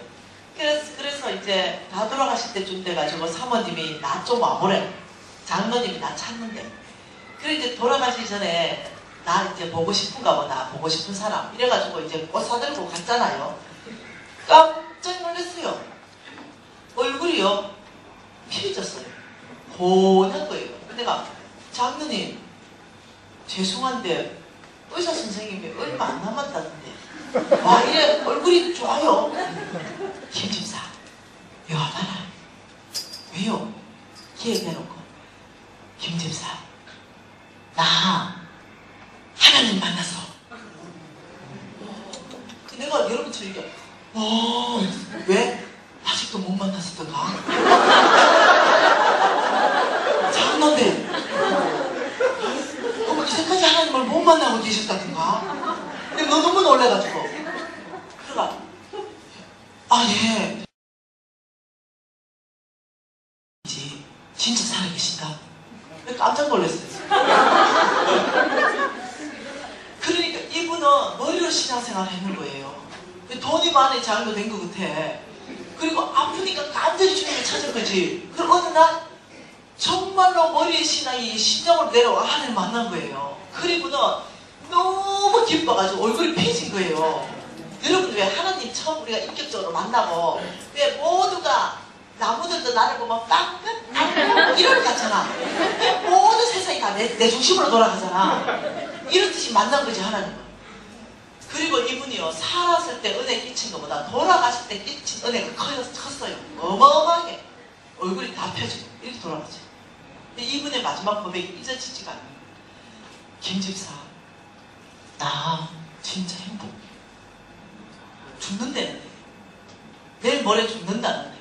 S1: 그래서 이제 다 돌아가실 때쯤 돼가지고 사모님이 나 좀 와보래. 장모님이 나 찾는데. 그래 이제 돌아가시기 전에 나 이제 보고 싶은가 보다. 보고 싶은 사람. 이래가지고 이제 꽃 사들고 갔잖아요. 깜짝 놀랐어요. 얼굴이요. 피해졌어요. 고운한 거예요. 내가 장모님 죄송한데 의사 선생님이 얼마 안 남았다던데 와 이래 얼굴이 좋아요. 김 집사 이거 봐라. 왜요? 기획해놓고 김 집사 나 하나님 만나서 내가 여러분처럼 이게 왜? 아직도 못 만났었던가? 장난데 이제까지 하나님을 못 만나고 계셨다든가? 근데 너 너무 놀래가지고 그러니까 예 진짜 살아계신다. 깜짝 놀랐어요. 그러니까 이분은 머리로 신앙생활을 했는 거예요. 돈이 많이 장도 된 것 같아. 그리고 아프니까 간절히 주님을 찾은 거지. 그리고 어느 날 정말로 머리의 신앙이 심장으로 내려와 하나님을 만난 거예요. 그리고는 너무 기뻐가지고 얼굴이 피진 거예요. 여러분 왜 하나님 처음 우리가 인격적으로 만나고 왜 모두가 나무들도 나를 보면 빵긋 이런 거 같잖아. 모든 세상이 다 내 중심으로 돌아가잖아. 이런 뜻이 만난 거지 하나님은. 그리고 이분이요 살았을 때 은혜 끼친 것보다 돌아가실 때 끼친 은혜가 컸어요. 어마어마하게 얼굴이 다 펴지고 이렇게 돌아가죠. 근데 이분의 마지막 고백이 잊어지지가 않아요. 김 집사 나 진짜 행복. 죽는다는데 내일 모레 죽는다는데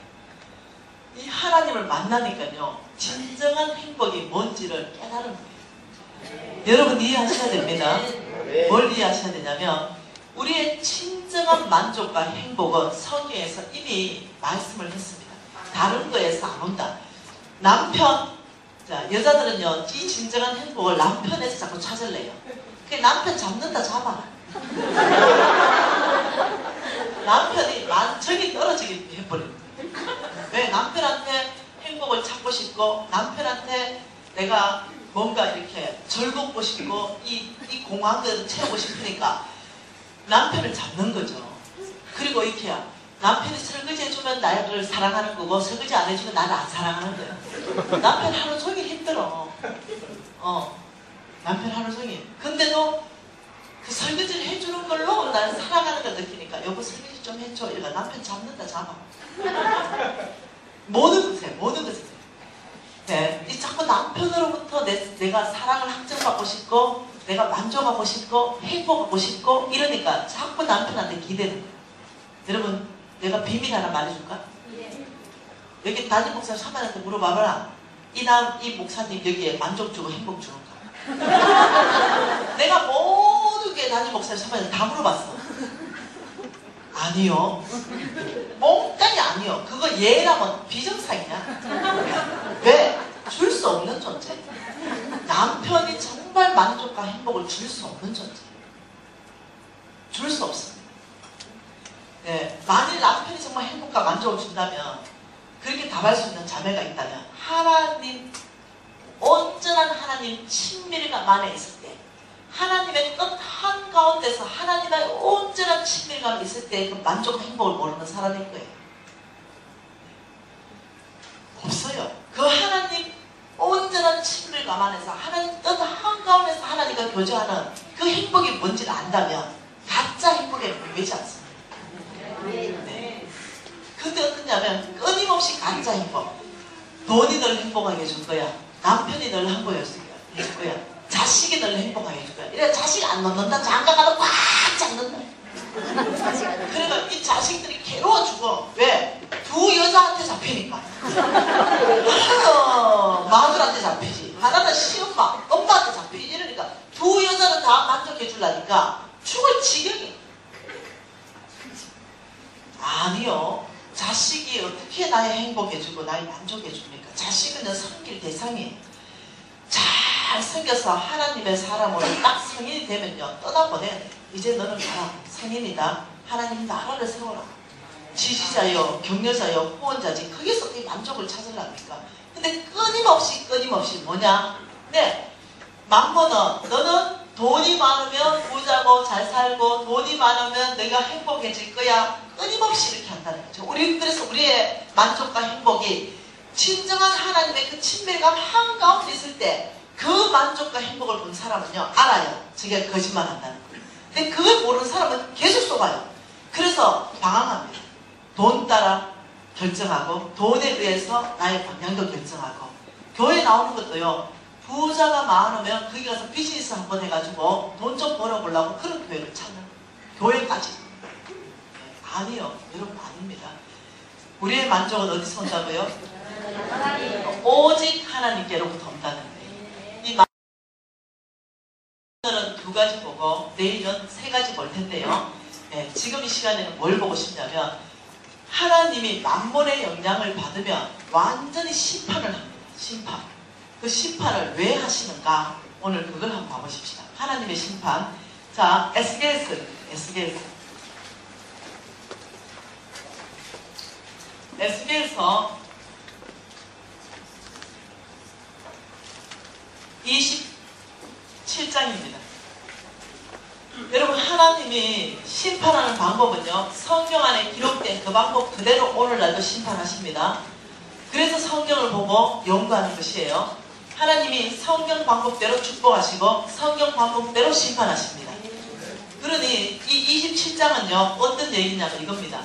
S1: 이 하나님을 만나니까요 진정한 행복이 뭔지를 깨달은 거예요. 여러분 이해하셔야 됩니다. 뭘 이해하셔야 되냐면 우리의 진정한 만족과 행복은 성경에서 이미 말씀을 했습니다. 다른 거에서 안 온다. 남편, 자 여자들은요 이 진정한 행복을 남편에서 자꾸 찾을래요. 그 남편 잡는다 잡아라. 남편이 만정이 떨어지게 해버립니다. 왜? 남편한테 행복을 찾고 싶고 남편한테 내가 뭔가 이렇게 즐겁고 싶고 이 공황을 채우고 싶으니까 남편을 잡는 거죠. 그리고 이렇게야 남편이 설거지 해주면 나를 사랑하는 거고 설거지 안 해주면 나를 안 사랑하는 거예요. 남편 하루 종일 힘들어. 남편 하루 종일. 근데도 그 설거지를 해주는 걸로 나를 사랑하는 걸 느끼니까 여보 설거지 좀 해줘. 이러니까 남편 잡는다 잡아. 모든 것에 네, 이 자꾸 남편으로부터 내가 사랑을 확증받고 싶고 내가 만족하고 싶고 행복하고 싶고 이러니까 자꾸 남편한테 기대는 거예요. 여러분 내가 비밀 하나 말해줄까? 네. 여기 담임 목사 사모님한테 물어봐봐라. 이 목사님 여기에 만족 주고 행복 주는가? 내가 모든 게 담임 목사 사모님한테 다 물어봤어. 아니요. 몽땅이 아니요. 그거 얘라면 비정상이야. 왜? 줄 수 없는 존재. 남편이 정말 만족과 행복을 줄 수 없는 존재. 줄 수 없습니다. 네, 만일 남편이 정말 행복과 만족을 준다면 그렇게 답할 수 있는 자매가 있다면 하나님, 온전한 하나님 친밀감 안에 있을 때 하나님의 뜻 한가운데서 하나님의 온전한 친밀감이 있을 때 그 만족과 행복을 모르는 사람일 거예요. 없어요. 그 하나님 온전한 친밀감 안에서 하나님 뜻 한가운데서 하나님과 교제하는 그 행복이 뭔지를 안다면 가짜 행복에 물리지 않습니다. 네. 근데 어떠냐면 끊임없이 가짜 행복. 돈이 널 행복하게 해줄 거야. 남편이 널 행복하게 해줄 거야. 자식이 널 행복하게 해줄 거야. 이래 자식 안 넣는다. 장가가도 꽉 잡는다. 그러니까 이 자식들이 괴로워 죽어. 왜? 두 여자한테 잡히니까. 하나는 마누라한테 잡히지. 하나는 시엄마, 엄마한테 잡히지. 이러니까 두 여자는 다 만족해 주려니까 죽을 지경이. 아니요. 자식이 어떻게 나의 행복해주고 나의 만족해줍니까? 자식은 섬길 대상이에요. 잘 섬겨서 하나님의 사람으로 딱 성인이 되면요, 떠나보내야 돼. 이제 너는 가라. 성인이다. 하나님 나라를 세워라. 지지자요, 격려자요, 후원자지. 거기서 이 만족을 찾으려니까. 근데 끊임없이 뭐냐? 네, mammon은 너는 돈이 많으면 부자고 잘 살고 돈이 많으면 내가 행복해질 거야. 끊임없이 이렇게 한다는 거죠. 그래서 우리의 만족과 행복이 진정한 하나님의 그 친밀감 한가운데 있을 때 그 만족과 행복을 본 사람은요, 알아요. 저게 거짓말 한다는 거예요. 근데 그걸 모르는 사람은 계속 속아요. 그래서 방황합니다. 돈 따라 결정하고 돈에 의해서 나의 방향도 결정하고, 교회 나오는 것도요, 부자가 많으면 거기 가서 비즈니스 한번 해가지고 돈 좀 벌어보려고 그런 교회를 찾는, 교회까지. 아니요, 여러분, 아닙니다. 우리의 만족은 어디서 온다고요? 오직 하나님께로부터 온다는 거예요. 이 오늘은 두 가지 보고 내일은 세 가지 볼 텐데요. 네, 지금 이 시간에는 뭘 보고 싶냐면, 하나님이 만몬의 영향을 받으면 완전히 심판을 합니다. 심판. 그 심판을 왜 하시는가? 오늘 그걸 한번 봐보십시다. 하나님의 심판. 자, 에스겔서 27장입니다. 여러분, 하나님이 심판하는 방법은요, 성경 안에 기록된 그 방법 그대로 오늘날도 심판하십니다. 그래서 성경을 보고 연구하는 것이에요. 하나님이 성경 방법대로 축복하시고 성경 방법대로 심판하십니다. 그러니 이 27장은요, 어떤 얘기냐면 이겁니다.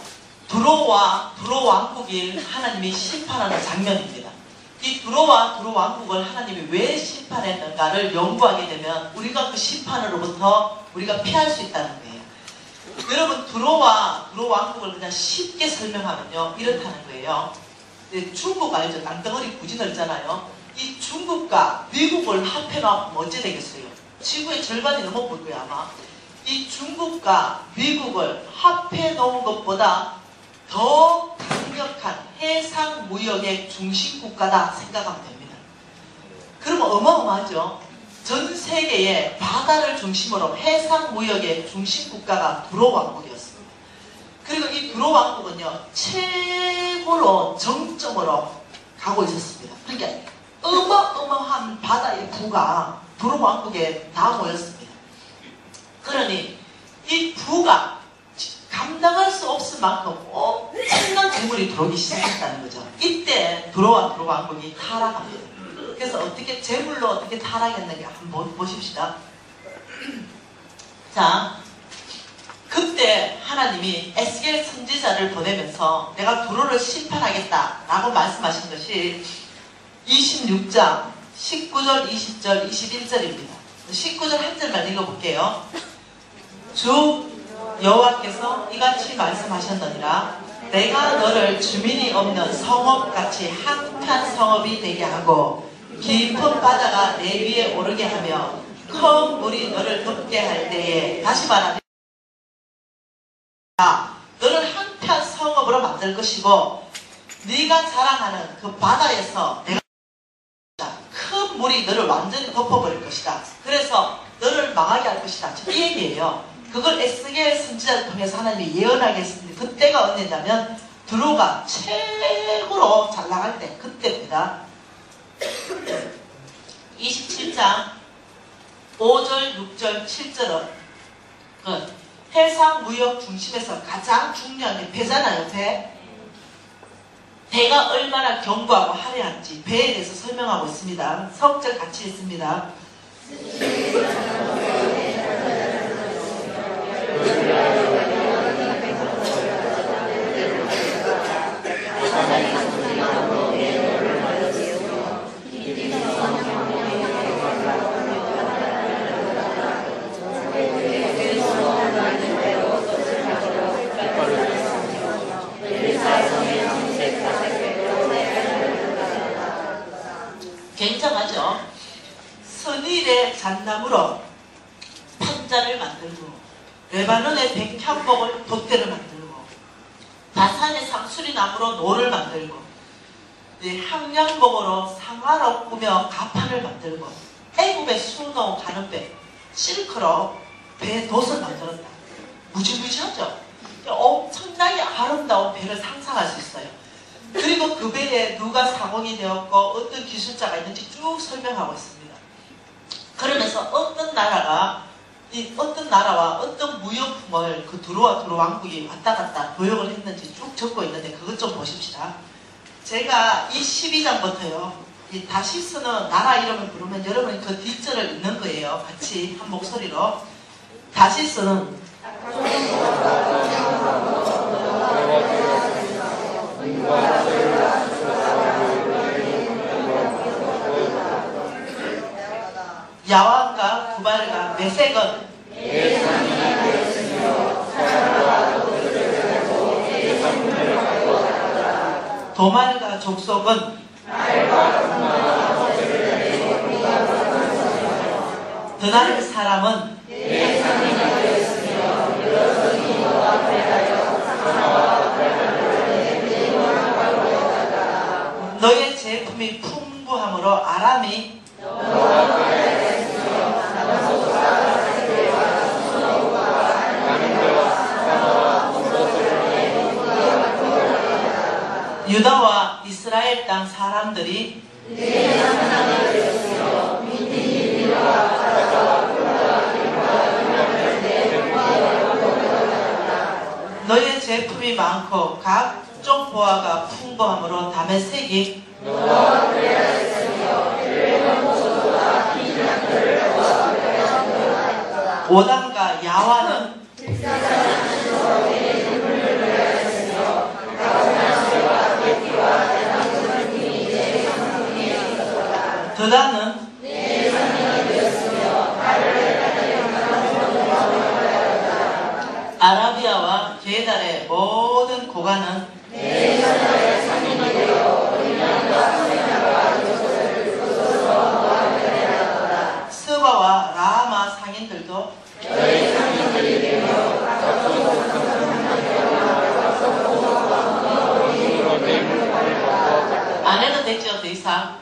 S1: 두로와 두로 왕국을 하나님이 심판하는 장면입니다. 이 두로와 두로 왕국을 하나님이 왜 심판했는가를 연구하게 되면 우리가 그 심판으로부터 우리가 피할 수 있다는 거예요. 여러분, 두로와 두로 왕국을 그냥 쉽게 설명하면요, 이렇다는 거예요. 중국 알죠? 땅덩어리 부지 넓잖아요. 이 중국과 미국을 합해놓으면 어찌 되겠어요? 지구의 절반이 넘어볼 거예요, 아마. 이 중국과 미국을 합해놓은 것보다 더 강력한 해상무역의 중심국가다 생각하면 됩니다. 그러면 어마어마하죠? 전 세계의 바다를 중심으로 해상무역의 중심국가가 두로 왕국이었습니다. 그리고 이 두로 왕국은요, 최고로 정점으로 가고 있었습니다. 그러니까 어마어마한 바다의 부가 두로 왕국에 다 모였습니다. 그러니 이 부가 감당할 수 없을 만큼 엄청난 재물이 들어오기 시작했다는 거죠. 이때 두로 왕국이 타락합니다. 그래서 어떻게 재물로 어떻게 타락했는가 한번 보십시다. 자, 그때 하나님이 에스겔 선지자를 보내면서 내가 두로를 심판하겠다라고 말씀하신 것이 26장 19절, 20절, 21절입니다. 19절 한 절만 읽어볼게요. 주 여호와께서 이같이 말씀하셨느니라. 내가 너를 주민이 없는 성읍같이 한편 성읍이 되게 하고 깊은 바다가 내 위에 오르게 하며 큰 물이 너를 덮게 할 때에, 다시 말하면 너를 한편 성읍으로 만들 것이고 네가 자랑하는 그 바다에서 내가 큰 물이 너를 완전히 덮어버릴 것이다. 그래서 너를 망하게 할 것이다. 이 얘기예요. 그걸 에스겔 선지자를 통해서 하나님이 예언하게 했습니다. 그때가 언제냐면 두로가 최고로 잘 나갈 때, 그때입니다. 27장 5절, 6절, 7절은 그 해상무역 중심에서 가장 중요한 게 배잖아요. 배가 얼마나 견고하고 화려한지 배에 대해서 설명하고 있습니다. 석절 같이 있습니다. 굉장하죠? 선일의 잣나무로 판자를 만들고 레바논의 백향목을 돛대를 만들고 다산의 상수리나무로 노를 만들고, 항량목으로 상아로 꾸며 가판을 만들고, 애굽의 수노 가는 배, 실크로 배 돛을 만들었다. 무지무지하죠? 엄청나게 아름다운 배를 상상할 수 있어요. 그리고 그 배에 누가 상공이 되었고 어떤 기술자가 있는지 쭉 설명하고 있습니다. 그러면서 어떤 나라와 어떤 무역품을 그 두루와 두루 왕국이 왔다 갔다 도역을 했는지 쭉 적고 있는데 그것 좀 보십시다. 제가 이 12장부터요. 이 다시스는 나라 이름을 부르면 여러분이 그 뒷절을 읽는 거예요. 같이 한 목소리로. 다시스는 야완과 두발과 메색은 도말과 족속은 드날 사람은 너의 제품이 풍부함으로 아람이 유다와 이스라엘 땅 사람들이 너의 제품이 많고 각종 보화가 풍부함으로 다메섹이 오단과 야완은 드다는 아라비아와 게달의 모든 고관은 스바와 라마 상인들도 안 해도 됐죠, 더 이상.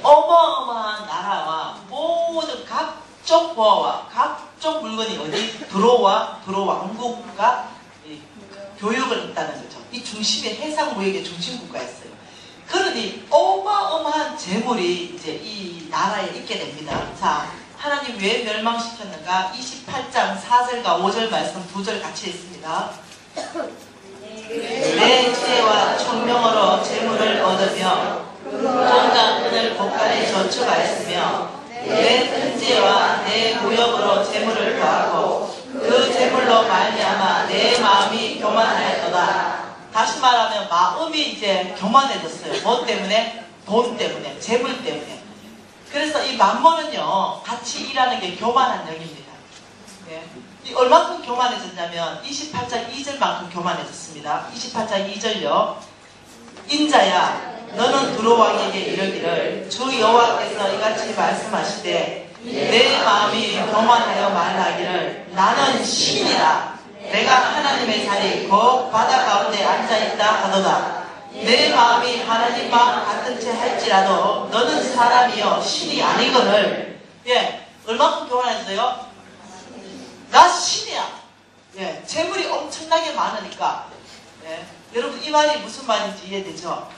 S1: 어마어마한 나라와 모든 각종 보화와 각종 물건이 어디 들어와 왕국과 교육을 했다는 거죠. 이 중심이 해상무역의 중심국가였어요. 그러니 어마어마한 재물이 이제 이 나라에 있게 됩니다. 자, 하나님 왜 멸망시켰는가? 28장 4절과 5절 말씀 2절 같이 읽습니다. 내 지혜와 총명으로 재물을 얻으며 돈과 은을 곳간에 저축하였으며 내 큰지와 내 무역으로 재물을 더하고 그 재물로 말미암아 내 마음이 교만하였도다. 다시 말하면 마음이 이제 교만해졌어요. 뭐 때문에? 돈 때문에, 재물 때문에. 그래서 이 만몬은요, 같이 일하는 게 교만한 영입니다. 얼마큼 교만해졌냐면 28장 2절만큼 교만해졌습니다. 28장 2절요. 인자야 너는 두로왕에게 이르기를 주 여호와께서 이같이 말씀하시되 내 마음이 교만하여 말하기를 나는 신이라 내가 하나님의 자리 곧 바다 가운데 앉아있다 하도다. 내 마음이 하나님 마음 같은 채 할지라도 너는 사람이여 신이 아니거늘. 얼마큼 교만했어요? 나 신이야. 재물이 엄청나게 많으니까. 여러분 이 말이 무슨 말인지 이해되죠?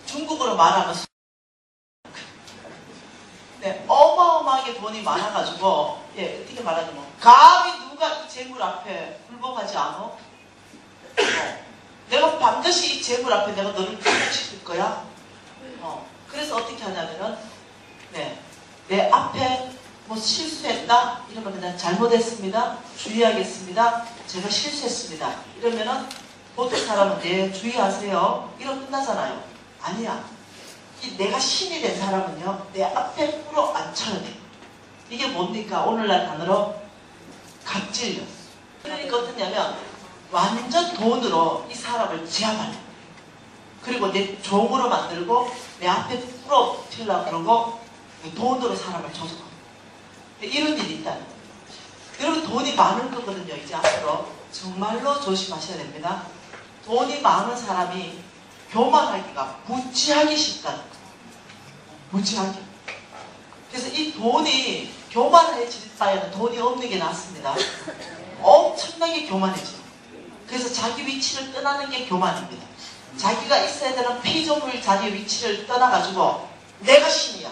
S1: 중국어로 말하면 어마어마하게 돈이 많아가지고 어떻게 말하냐면 감히 누가 이 재물 앞에 굴복하지 않아? 내가 반드시 이 재물 앞에 내가 너를 굴복시킬 거야. 그래서 어떻게 하냐면은 내 앞에 뭐 실수했다? 이러면 그냥 잘못했습니다. 주의하겠습니다. 제가 실수했습니다. 이러면은 보통 사람은 주의하세요. 이러고 끝나잖아요. 아니야. 내가 신이 된 사람은요, 내 앞에 꿇어 앉혀야 돼. 이게 뭡니까? 오늘날 단어로 갑질이요. 그러니까 어떠냐면 완전 돈으로 이 사람을 제압하려. 그리고 내 종으로 만들고 내 앞에 꿇어 튀려고 그러고 돈으로 사람을 조종하고 이런 일이 있다는 거예요. 여러분 돈이 많을 거거든요. 이제 앞으로 정말로 조심하셔야 됩니다. 돈이 많은 사람이 교만하기가 무지하게 쉽다는 거예요. 무지하게. 그래서 이 돈이 교만해질 바에는 돈이 없는 게 낫습니다. 엄청나게 교만해져요. 그래서 자기 위치를 떠나는 게 교만입니다. 자기가 있어야 되는 피조물 자리의 위치를 떠나가지고 내가 신이야.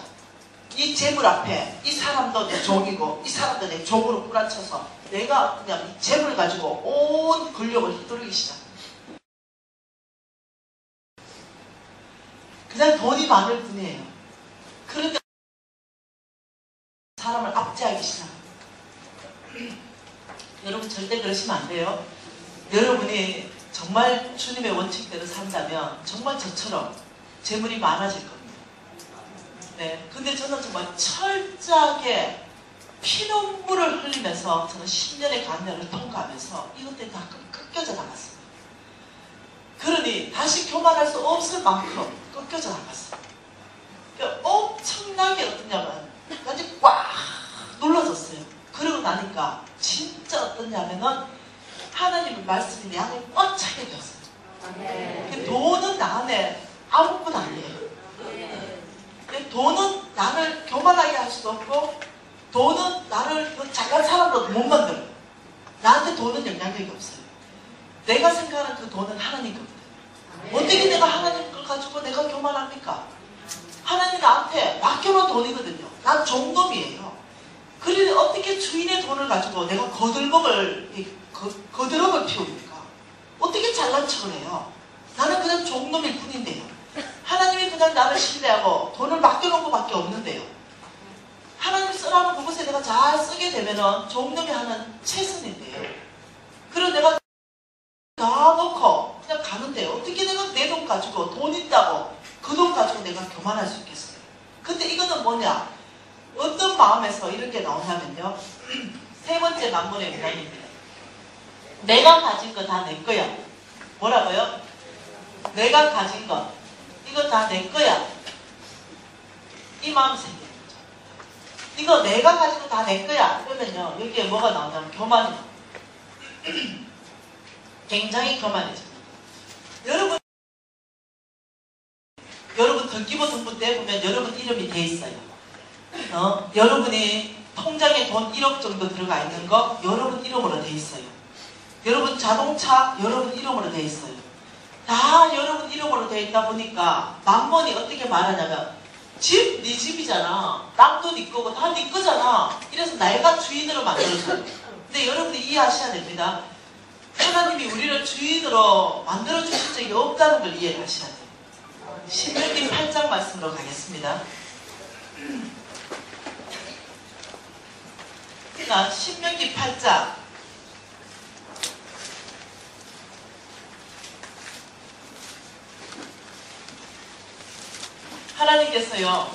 S1: 이 재물 앞에 이 사람도 내 종이고 이 사람도 내 종으로 뿌라쳐서 내가 그냥 이 재물을 가지고 온 권력을 휘두르기 시작. 그냥 돈이 많을 뿐이에요. 그러니까 사람을 압제하기 시작합니다. 여러분 절대 그러시면 안 돼요. 여러분이 정말 주님의 원칙대로 산다면 정말 저처럼 재물이 많아질 겁니다. 네, 근데 저는 정말 철저하게 피눈물을 흘리면서 저는 10년의 간련을 통과하면서 이것 때문에 다 꺾여져 나갔습니다. 그러니 다시 교만할 수 없을 만큼 꺾여져 나갔어요. 그러니까 엄청나게 어떠냐면 완전 꽉 눌러졌어요. 그러고 나니까 진짜 어떠냐면은 하나님의 말씀이 내 안에 꽉 차게 되었어요. 돈은 나 안에 아무것도 아니에요. 돈은 나를 교만하게 할 수도 없고 돈은 나를 잘난 사람으로 못 만들어요. 나한테 돈은 영향력이 없어요. 내가 생각하는 그 돈은 하나님 겁니다. 어떻게 내가 하나님 걸 가지고 내가 교만합니까? 하나님 나한테 맡겨놓은 돈이거든요. 난 종놈이에요. 그러니 어떻게 주인의 돈을 가지고 내가 거들먹을 피웁니까? 어떻게 잘난 척을 해요? 나는 그냥 종놈일 뿐인데요. 하나님이 그냥 나를 신뢰하고 돈을 맡겨놓은 것밖에 없는데요. 하나님 쓰라는 그것에 내가 잘 쓰게 되면은 종놈이 하는 최선인데요. 그리고 내가 다 넣고 그냥 가는데요. 어떻게 내가 내 돈 가지고 돈 있다고 그 돈 가지고 내가 교만할 수 있겠어요? 근데 이거는 뭐냐? 어떤 마음에서 이런 게 나오냐면요. 세 번째 만문의 문장입니다. 내가 가진 거 다 내 거야. 뭐라고요? 내가 가진 거 이거 다 내 거야. 이 마음이 생기는 거죠. 이거 내가 가진 거 다 내 거야. 그러면요. 여기에 뭐가 나오냐면 교만이 나와요. 굉장히 교만해집니다. 여러분 등기부 등본 때 보면 여러분 이름이 돼 있어요. 여러분이 통장에 돈 1억 정도 들어가 있는 거 여러분 이름으로 돼 있어요. 여러분 자동차 여러분 이름으로 돼 있어요. 다 여러분 이름으로 돼 있다 보니까 만번이 어떻게 말하냐면 집 네 집이잖아. 땅도 네 거고 다 네 거잖아. 이래서 내가 주인으로 만들어줘요. 근데 여러분이 이해하셔야 됩니다. 하나님이 우리를 주인으로 만들어주신 적이 없다는 걸 이해하셔야 돼요. 신명기 8장 말씀으로 가겠습니다. 자, 신명기 8장 하나님께서요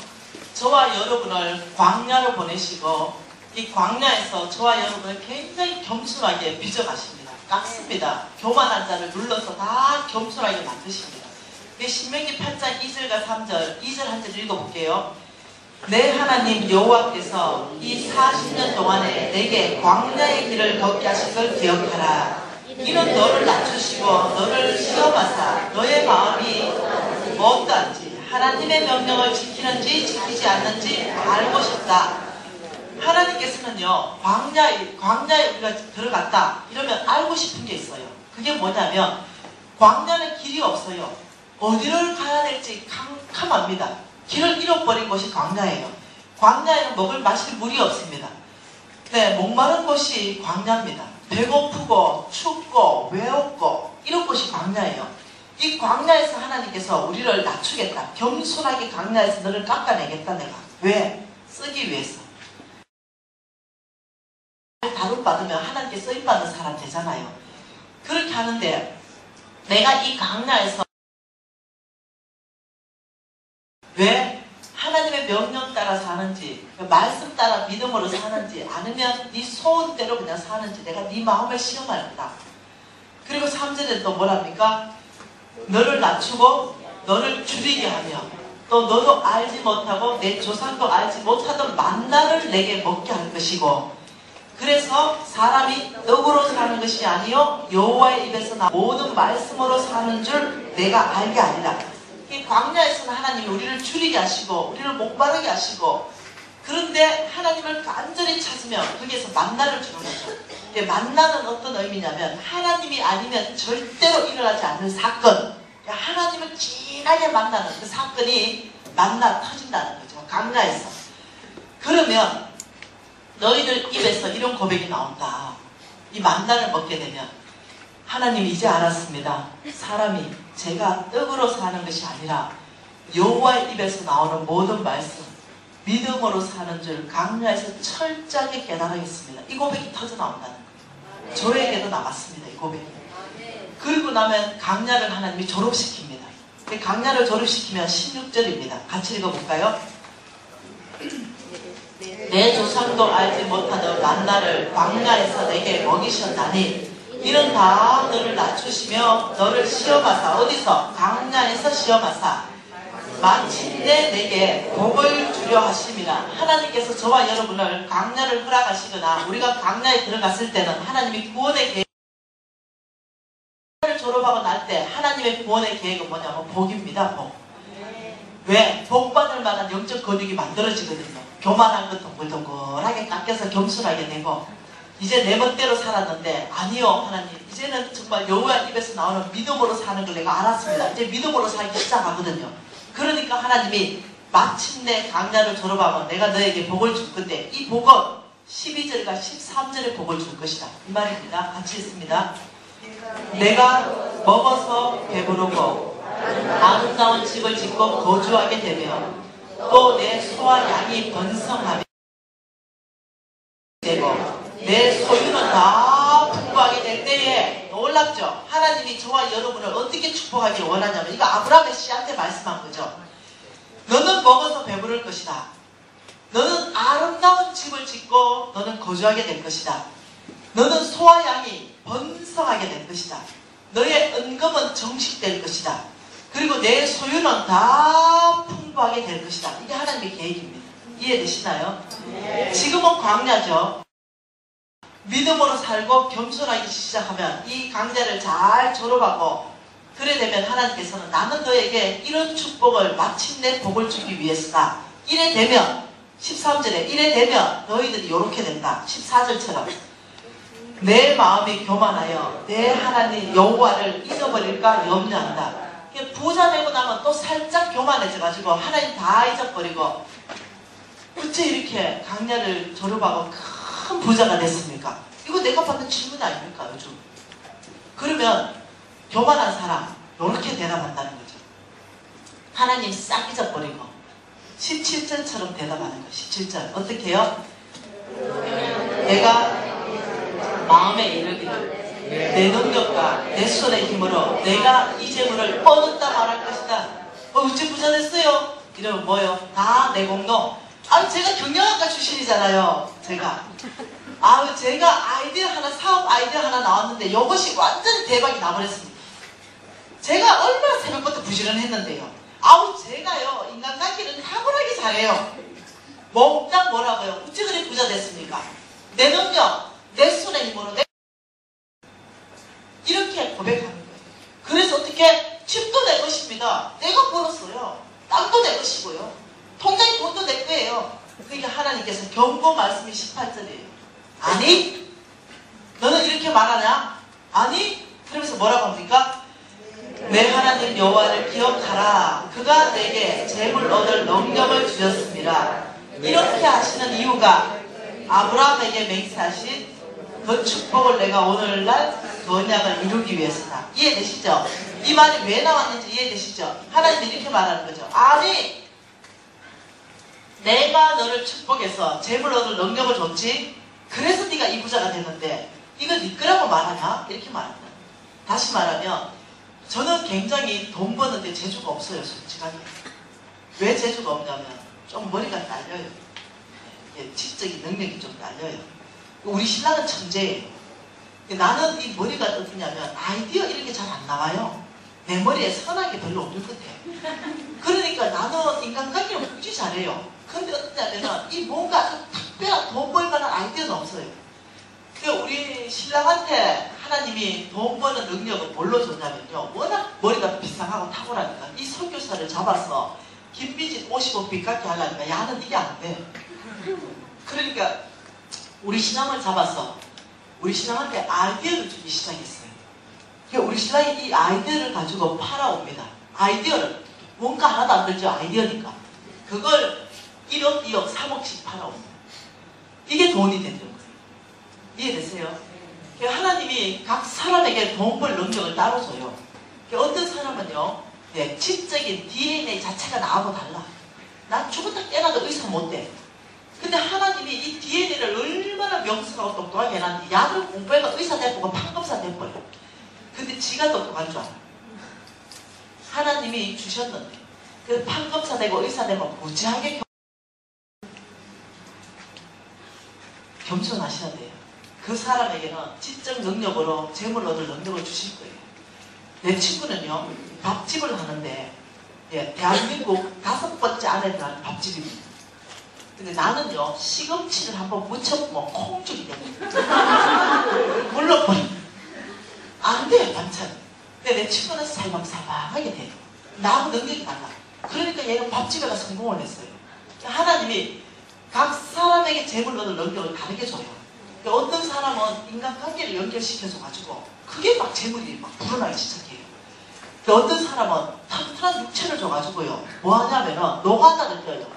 S1: 저와 여러분을 광야로 보내시고 이 광야에서 저와 여러분을 굉장히 겸손하게 빚어가십니다. 깎습니다. 교만한 자를 눌러서 다 겸손하게 만드십니다. 신명기 8장 2절과 3절 2절 한 절 읽어볼게요. 내 하나님 여호와께서 이 40년 동안에 내게 광야의 길을 걷게 하신 걸 기억하라. 이는 너를 낮추시고 너를 시험하사 너의 마음이 어떠한지 하나님의 명령을 지키는지 지키지 않는지 알고 싶다. 하나님께서는요 광야에 우리가 들어갔다 이러면 알고 싶은 게 있어요. 그게 뭐냐면 광야는 길이 없어요. 어디를 가야 될지 캄캄합니다. 길을 잃어버린 곳이 광야예요. 광야에는 먹을 마실 물이 없습니다. 네, 목마른 곳이 광야입니다. 배고프고 춥고 외롭고 이런 곳이 광야예요. 이 광야에서 하나님께서 우리를 낮추겠다. 겸손하게 광야에서 너를 깎아내겠다 내가. 왜? 쓰기 위해서. 다룬받으면 하나님께 쓰임받는 사람 되잖아요. 그렇게 하는데 내가 이 광야에서 왜 하나님의 명령 따라 사는지 말씀 따라 믿음으로 사는지 아니면 네 소원대로 그냥 사는지 내가 네 마음을 시험할 거다. 그리고 3절에 또 뭐랍니까? 너를 낮추고 너를 줄이게 하며 또 너도 알지 못하고 내 조상도 알지 못하던 만나를 내게 먹게 할 것이고 그래서 사람이 떡으로 사는 것이 아니요 여호와의 입에서 나온 모든 말씀으로 사는 줄 내가 알게 하리라. 이 광야에서는 하나님이 우리를 줄이게 하시고 우리를 목마르게 하시고, 그런데 하나님을 간절히 찾으면 거기에서 만나를 주는 거죠. 만나는 어떤 의미냐면 하나님이 아니면 절대로 일어나지 않는 사건, 하나님을 진하게 만나는 그 사건이 만나 터진다는 거죠. 광야에서. 그러면 너희들 입에서 이런 고백이 나온다. 이 만나를 먹게 되면 하나님이 이제 알았습니다. 사람이 제가 떡으로 사는 것이 아니라 여호와의 입에서 나오는 모든 말씀, 믿음으로 사는 줄 광야에서 철저하게 깨달았습니다. 이 고백이 터져 나온다는 거예요. 저에게도 남았습니다. 이 고백이. 그리고 나면 광야를 하나님이 졸업시킵니다. 광야를 졸업시키면 16절입니다. 같이 읽어볼까요? 내 조상도 알지 못하던 만나를 광야에서 내게 먹이셨나니 이는 다 너를 낮추시며 너를 시험하사, 어디서? 광야에서 시험하사 마침내 내게 복을 주려 하심이라. 하나님께서 저와 여러분을 광야를 허락하시거나 우리가 광야에 들어갔을 때는 하나님이 구원의 계획을 졸업하고 날 때 하나님의 구원의 계획은 뭐냐면 복입니다. 복. 왜? 복 받을 만한 영적 거룩이 만들어지거든요. 교만한 것 동글동글하게 깎여서 겸손하게 되고, 이제 내 멋대로 살았는데 아니요 하나님, 이제는 정말 여호와 입에서 나오는 믿음으로 사는 걸 내가 알았습니다. 이제 믿음으로 살기 시작하거든요. 그러니까 하나님이 마침내 광야를 졸업하면 내가 너에게 복을 줄 건데, 이 복은 12절과 13절의 복을 줄 것이다. 이 말입니다. 같이 읽습니다. 내가 먹어서 배부르고 아름다운 집을 짓고 거주하게 되며 또 내 소와 양이 번성하게 되고 내 소유는 다 풍부하게 될 때에, 놀랍죠? 하나님이 저와 여러분을 어떻게 축복하기를 원하냐면 이거 아브라함의 씨한테 말씀한 거죠. 너는 먹어서 배부를 것이다. 너는 아름다운 집을 짓고 너는 거주하게 될 것이다. 너는 소와 양이 번성하게 될 것이다. 너의 은금은 정식될 것이다. 그리고 내 소유는 다 풍부하게 될 것이다. 이게 하나님의 계획입니다. 이해되시나요? 네. 지금은 광야죠. 믿음으로 살고 겸손하기 시작하면 이 광야를 잘 졸업하고 그래 되면 하나님께서는 나는 너에게 이런 축복을 마침내 복을 주기 위해서다. 이래 되면 13절에 이래 되면 너희들이 이렇게 된다. 14절처럼 내 마음이 교만하여 내 하나님 여호와를 잊어버릴까 염려한다. 부자 되고 나면 또 살짝 교만해져가지고 하나님 다 잊어버리고 어째 이렇게 광야를 졸업하고 큰 부자가 됐습니까? 이거 내가 받는 질문 아닙니까 요즘? 그러면 교만한 사람 이렇게 대답한다는 거죠. 하나님 싹 잊어버리고 17절처럼 대답하는 거예요. 17절 어떻게 해요? 내가 마음에 이르기를 내 능력과 내 손의 힘으로 내가 이 재물을 얻었다 말할 것이다. 어째 부자 됐어요? 이러면 뭐요? 다 내 공로. 제가 경영학과 출신이잖아요. 제가 아이디어 하나, 사업 아이디어 하나 나왔는데 이것이 완전히 대박이 나버렸습니다. 제가 얼마나 새벽부터 부지런했는데요. 제가요 인간관계는 탁월하게 잘해요. 몽땅 뭐라고요? 어째 그래 부자 됐습니까? 내 능력, 내 손의 힘으로 이렇게 고백하는 거예요. 그래서 어떻게 집도 내 것입니다. 내가 벌었어요. 땅도 내 것이고요. 통장에 돈도 내 거예요. 그러니까 하나님께서 경고 말씀이 18절이에요. 아니? 너는 이렇게 말하냐? 아니? 그러면서 뭐라고 합니까? 내 하나님 여호와를 기억하라. 그가 내게 재물 얻을 능력을 주셨습니다. 이렇게 하시는 이유가 아브라함에게 맹세하신 그 축복을 내가 오늘날 그 언약을 이루기 위해서다. 이해되시죠? 이 말이 왜 나왔는지 이해되시죠? 하나님이 이렇게 말하는 거죠. 아니 내가 너를 축복해서 재물 얻을 능력을 줬지, 그래서 네가 이 부자가 됐는데 이거 네 거라고 말하냐? 이렇게 말합니다. 다시 말하면 저는 굉장히 돈 버는데 재주가 없어요. 솔직하게. 왜 재주가 없냐면 좀 머리가 딸려요. 지적인 능력이 좀 딸려요. 우리 신랑은 천재예요. 나는 이 머리가 어떠냐면 아이디어 이런 게 잘 안 나와요. 내 머리에 선한 게 별로 없는 것 같아. 그러니까 나는 인간관계를 무지 잘해요. 근데 어떠냐면 이 뭔가 특별한 돈 벌 만한 아이디어는 없어요. 신랑한테 하나님이 돈 버는 능력을 뭘로 줬냐면요. 워낙 머리가 비상하고 탁월하니까 이 선교사를 잡아서 김미진 50억 빚갚게 하려니까 야는 이게 안 돼. 그러니까 우리 신랑을 잡아서 우리 신랑한테 아이디어를 주기 시작했어요. 그러니까 우리 신랑이 이 아이디어를 가지고 팔아옵니다. 아이디어를 뭔가 하나도 안 들죠. 아이디어니까. 그걸 1억, 2억, 3억씩 팔아옵니다. 이게 돈이 되는 거예요. 이해되세요? 그러니까 하나님이 각 사람에게 돈 벌 능력을 따로 줘요. 그러니까 어떤 사람은요, 네, 지적인 DNA 자체가 나하고 달라. 난 죽었다 깨나도 의사 못 돼. 근데 하나님이 이 DNA를 얼마나 명석하고 똑똑하게 해놨는데 야들 공부해가 의사 돼보고 판검사 돼버려. 근데 지가 똑똑한 줄 알아. 하나님이 주셨는데 그 판검사 되고 의사 되면 무지하게 겸손하셔야 돼요. 그 사람에게는 지적 능력으로 재물 얻을 능력을 주실 거예요. 내 친구는요, 밥집을 하는데, 예, 대한민국 5번째 안에 들어가는 밥집입니다. 근데 나는요, 시금치를 한번 무쳐보면 콩죽이 됩니다. 물론, 안 돼요, 반찬. 근데 내 친구는 살방살방하게 돼요. 나하고 능력이 달라. 그러니까 얘가 밥집에 가서 성공을 했어요. 하나님이 각 사람에게 재물 얻을 능력을 다르게 줘요. 그러니까 어떤 사람은 인간관계를 연결시켜줘가지고 그게 막 재물이 막 불어나기 시작해요. 그러니까 어떤 사람은 튼튼한 육체를 줘가지고요, 뭐 하냐면은 노가다를 떼요.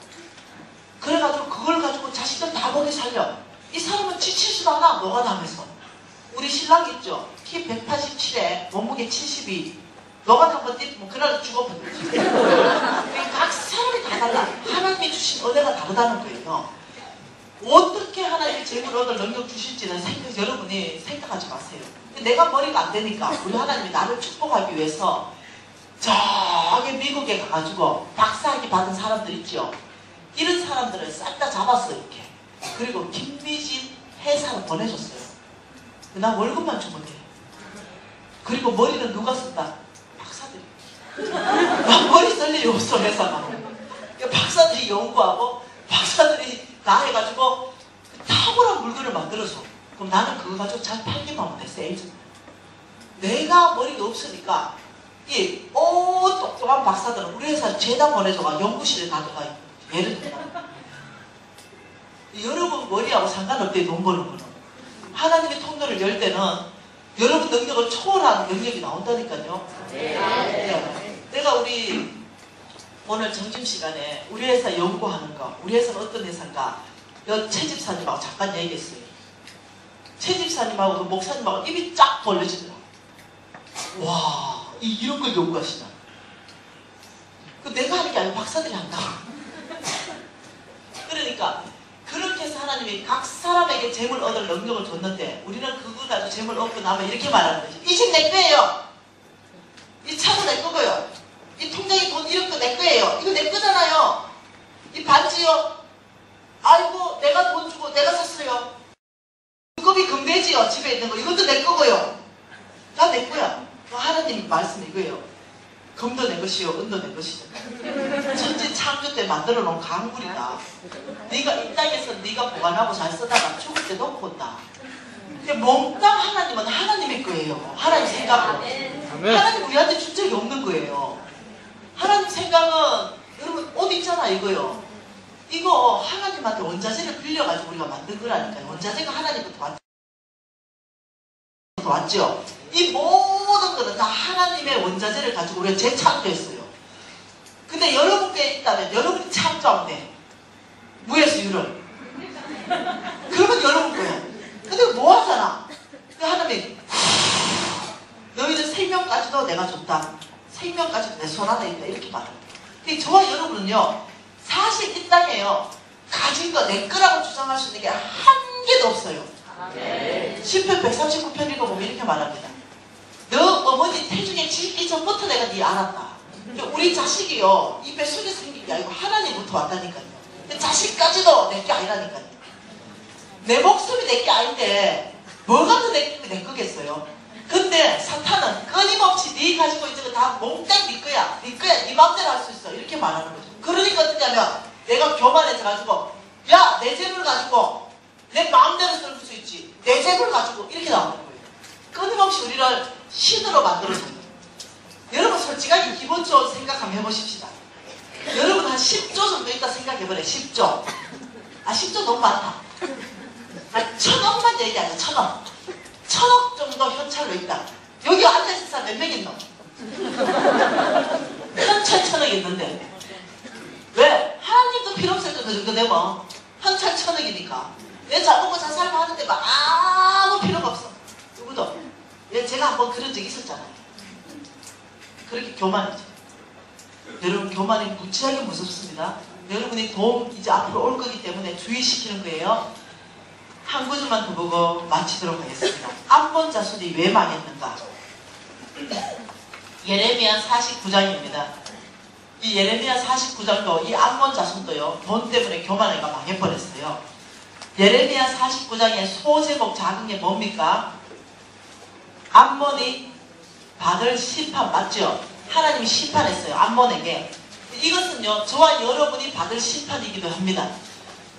S1: 그래가지고 그걸 가지고 자식들 다 먹여 살려. 이 사람은 지치지도 않아, 노가다하면서. 우리 신랑 있죠? 키 187에 몸무게 72. 노가다 한번 띄면 그날 죽어버리지. 각 사람이 다 달라. 하나님이 주신 은혜가 다르다는 거예요. 어떻게 하나님이 재물 얻을 능력 주실지는 여러분이 생각하지 마세요. 내가 머리가 안 되니까 우리 하나님이 나를 축복하기 위해서 저기 미국에 가가지고 박사학위 받은 사람들 있죠. 이런 사람들을 싹 다 잡았어 이렇게. 그리고 김미진 회사를 보내줬어요. 나 월급만 주면 돼. 그리고 머리는 누가 쓴다? 박사들이. 나 머리 쓸 일이 없어 회사가. 박사들이 연구하고 박사들이 다 해가지고 탁월한 물건을 만들어서 그럼 나는 그거 가지고 잘 팔기만 하면 돼. 세일즈. 내가 머리가 없으니까 이 똑똑한 박사들은 우리 회사 죄다 보내줘가 연구실에 가져가. 예를 들면 여러분 머리하고 상관없대. 돈 버는 거는 하나님의 통로를 열 때는 여러분 능력을 초월하는 능력이 나온다니까요. 네. 내가 우리 오늘 점심시간에 우리 회사 연구하는 거, 우리 회사는 어떤 회사인가, 최 집사님하고 잠깐 얘기했어요. 최 집사님하고 그 목사님하고 입이 쫙 벌려지더라. 와, 이런 걸 연구하시나. 그 내가 하는 게 아니고 박사들이 한다고. 그러니까 그렇게 해서 하나님이 각 사람에게 재물 얻을 능력을 줬는데 우리는 그거 가지고 재물 얻고 나면 이렇게 말하는 거지. 이 집 내 거예요. 이 차도 내 거고요. 이 통장에 돈 이런 거 내 거예요. 이거 내 거잖아요. 이 반지요. 아이고 내가 돈 주고 내가 샀어요. 두꺼비 금돼지요. 집에 있는 거 이것도 내 거고요. 다 내 거야. 하나님 말씀 이거예요. 금도 내 것이요 은도 내 것이다. 천지 창조 때 만들어 놓은 강물이다. 네가 이 땅에서 네가 보관하고 잘 쓰다가 죽을 때 놓고 온다. 몽땅 하나님은 하나님의 거예요. 하나님 생각으로. 하나님 우리한테 준 적이 없는 거예요. 하나님 생각은 여러분 옷 있잖아 이거요. 이거 하나님한테 원자재를 빌려가지고 우리가 만든 거라니까요. 원자재가 하나님부터 왔죠. 이 모든 거는 다 하나님의 원자재를 가지고 우리가 재창조했어요. 근데 여러분께 있다면 여러분이 창조하면 돼. 무에서 유를. 그러면 여러분 거야. 근데 뭐 하잖아. 하나님이 너희들 생명까지도 내가 줬다. 생명까지도 내 손 안에 있다. 이렇게 말해요. 저와 여러분은요. 사실 이 땅에요. 가진 거 내 거라고 주장할 수 있는 게 한 개도 없어요. 시편 139편 읽어보면 이렇게 말합니다. 너 어머니 태중에 짓기 전부터 내가 네 알았다. 우리 자식이요. 이 뱃속에 생긴 게 아니고 하나님부터 왔다니까요. 자식까지도 내 게 아니라니까요. 내 목숨이 내 게 아닌데 뭐가 더 내 거겠어요? 근데 사탄은 끊임없이 네 가지고 있는 거 다 몽땅 네 거야. 네 거야. 네 마음대로 할 수 있어. 이렇게 말하는 거죠. 그러니까 어떠냐면 내가 교만해져 가지고 야, 내 재물 가지고 내 마음대로 쓸 수 있지. 내 재물 재물 가지고 이렇게 나오는 거예요. 끊임없이 우리를 신으로 만들어줍니다. 여러분 솔직하게 기본적으로 생각 한번 해보십시다. 여러분 한 10조 정도 있다 생각해보래. 10조. 10조 너무 많다. 1000억만 얘기하자. 1000억. 1000억 정도 현찰로 있다. 여기 앉아있을 사람 몇 명 있노? 현찰 1000억 있는데 왜? 하나님도 필요 없을 그 정도 되면 현찰 1000억이니까 내 잘 먹고 잘 살고 하는데 막 아무 필요가 없어. 누구도. 제가 한번 그런 적이 있었잖아요. 그렇게 교만이죠. 여러분 교만이 무지하게 무섭습니다. 여러분이 도움 이제 앞으로 올 거기 때문에 주의시키는 거예요. 한 구절만 더 보고 마치도록 하겠습니다. 암몬 자손이 왜 망했는가? 예레미야 49장입니다. 이 예레미야 49장도 이 암몬 자손도요 돈 때문에 교만해가 망해버렸어요. 예레미야 49장의 소제목 작은 게 뭡니까? 암몬이 받을 심판 맞죠? 하나님이 심판했어요. 암몬에게. 이것은요 저와 여러분이 받을 심판이기도 합니다.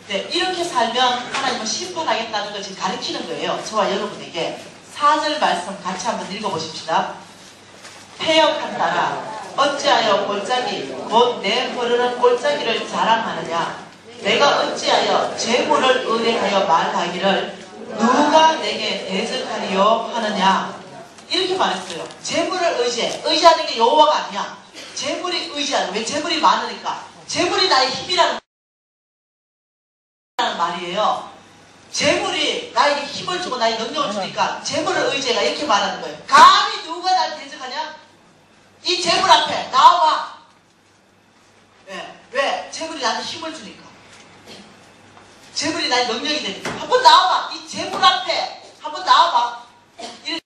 S1: 네, 이렇게 살면 하나님은 심판하겠다는 것을 가르치는 거예요. 저와 여러분에게. 4절 말씀 같이 한번 읽어보십시다. 폐역한다라 어찌하여 골짜기 곧 내 흐르는 골짜기를 자랑하느냐. 내가 어찌하여 재물을 의뢰하여 말하기를 누가 내게 대적하리요 하느냐. 이렇게 말했어요. 재물을 의지하는 게 여호와가 아니야. 재물이 의지하는. 왜? 재물이 많으니까. 재물이 나의 힘이라는 말이에요. 재물이 나에게 힘을 주고 나의 능력을 주니까 재물을 의지해가 이렇게 말하는 거예요. 감히 누가 나를 대적하냐? 이 재물 앞에 나와봐. 왜? 재물이 나한테 힘을 주니까. 재물이 나의 능력이 되니까. 한번 나와봐. 이 재물 앞에 한번 나와봐. 이렇게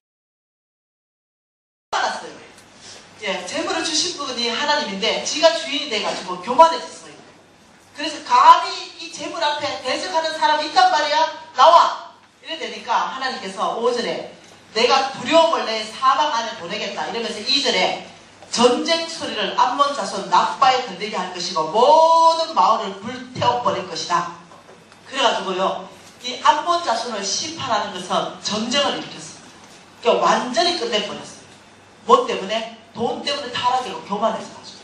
S1: 말았어요. 재물을 주신 분이 하나님인데 지가 주인이 돼가지고 교만해졌어요. 그래서 감히 이 재물 앞에 대적하는 사람이 있단 말이야. 나와. 이래 되니까 하나님께서 5절에 내가 두려움을 내 사방 안에 보내겠다 이러면서 2절에 전쟁 소리를 암몬 자손 나빠에 들리게 할 것이고 모든 마을을 불태워버릴 것이다. 그래가지고요 이 암몬 자손을 심판하는 것은 전쟁을 일으켰습니다. 그러니까 완전히 끝내버렸어요. 뭐 때문에? 돈 때문에 타락이고 교만해져가지고.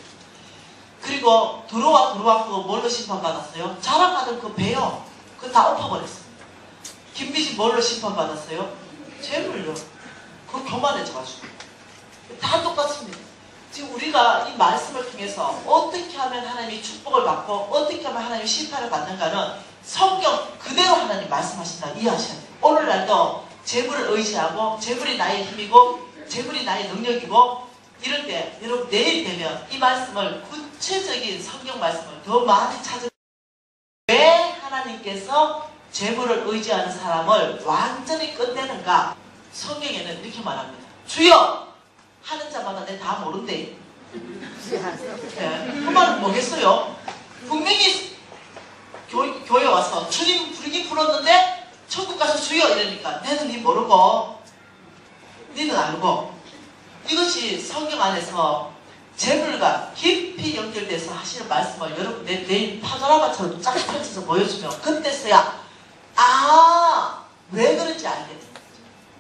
S1: 그리고 들어와 그거 뭘로 심판받았어요? 자랑하던 그 배요. 그거 다 엎어버렸어요. 김비지 뭘로 심판받았어요? 재물로. 그거 교만해져가지고. 다 똑같습니다. 지금 우리가 이 말씀을 통해서 어떻게 하면 하나님이 축복을 받고 어떻게 하면 하나님이 심판을 받는가는 성경 그대로 하나님 말씀하신다 이해하셔야 돼요. 오늘날도 재물을 의지하고 재물이 나의 힘이고 재물이 나의 능력이고 이럴 때 여러분 내일 되면 이 말씀을 구체적인 성경 말씀을 더 많이 찾으면 왜 하나님께서 재물을 의지하는 사람을 완전히 끝내는가? 성경에는 이렇게 말합니다. 주여! 하는 자마다 내 다 모른대. 그 말은 뭐겠어요? 분명히 교회 와서 주님 부르긴 불렀는데 천국 가서 주여 이러니까 내는 니 모르고 니는 알고. 이것이 성경 안에서 재물과 깊이 연결돼서 하시는 말씀을 여러분 내일 파노라마처럼 쫙 펼쳐서 보여주면 그때서야 왜 그런지 알겠다.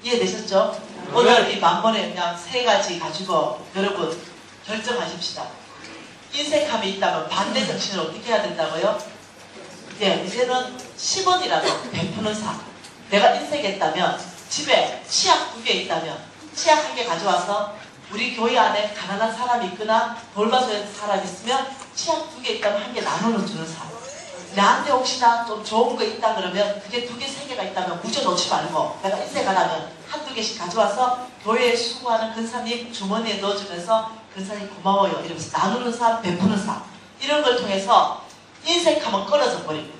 S1: 이해되셨죠? 오늘 이 만번에 그냥 3가지 가지고 여러분 결정하십시다. 인색함이 있다면 반대 정신을 어떻게 해야 된다고요? 이제는 10원이라도 베푸는 삶. 내가 인색했다면 집에 치약 2개 있다면 치약 1개 가져와서 우리 교회 안에 가난한 사람이 있거나 돌봐줘야 사람이 있으면 치약 2개 있다면 1개 나눠 주는 삶. 나한테 혹시나 좀 좋은 거 있다 그러면 그게 2개, 3개가 있다면 무져 놓지 말고 내가 인색하다면 1-2개씩 가져와서 교회에 수고하는 근사님 주머니에 넣어주면서 근사님 고마워요 이러면서 나누는 삶, 베푸는 삶 이런 걸 통해서 인색하면 끊어져 버립니다.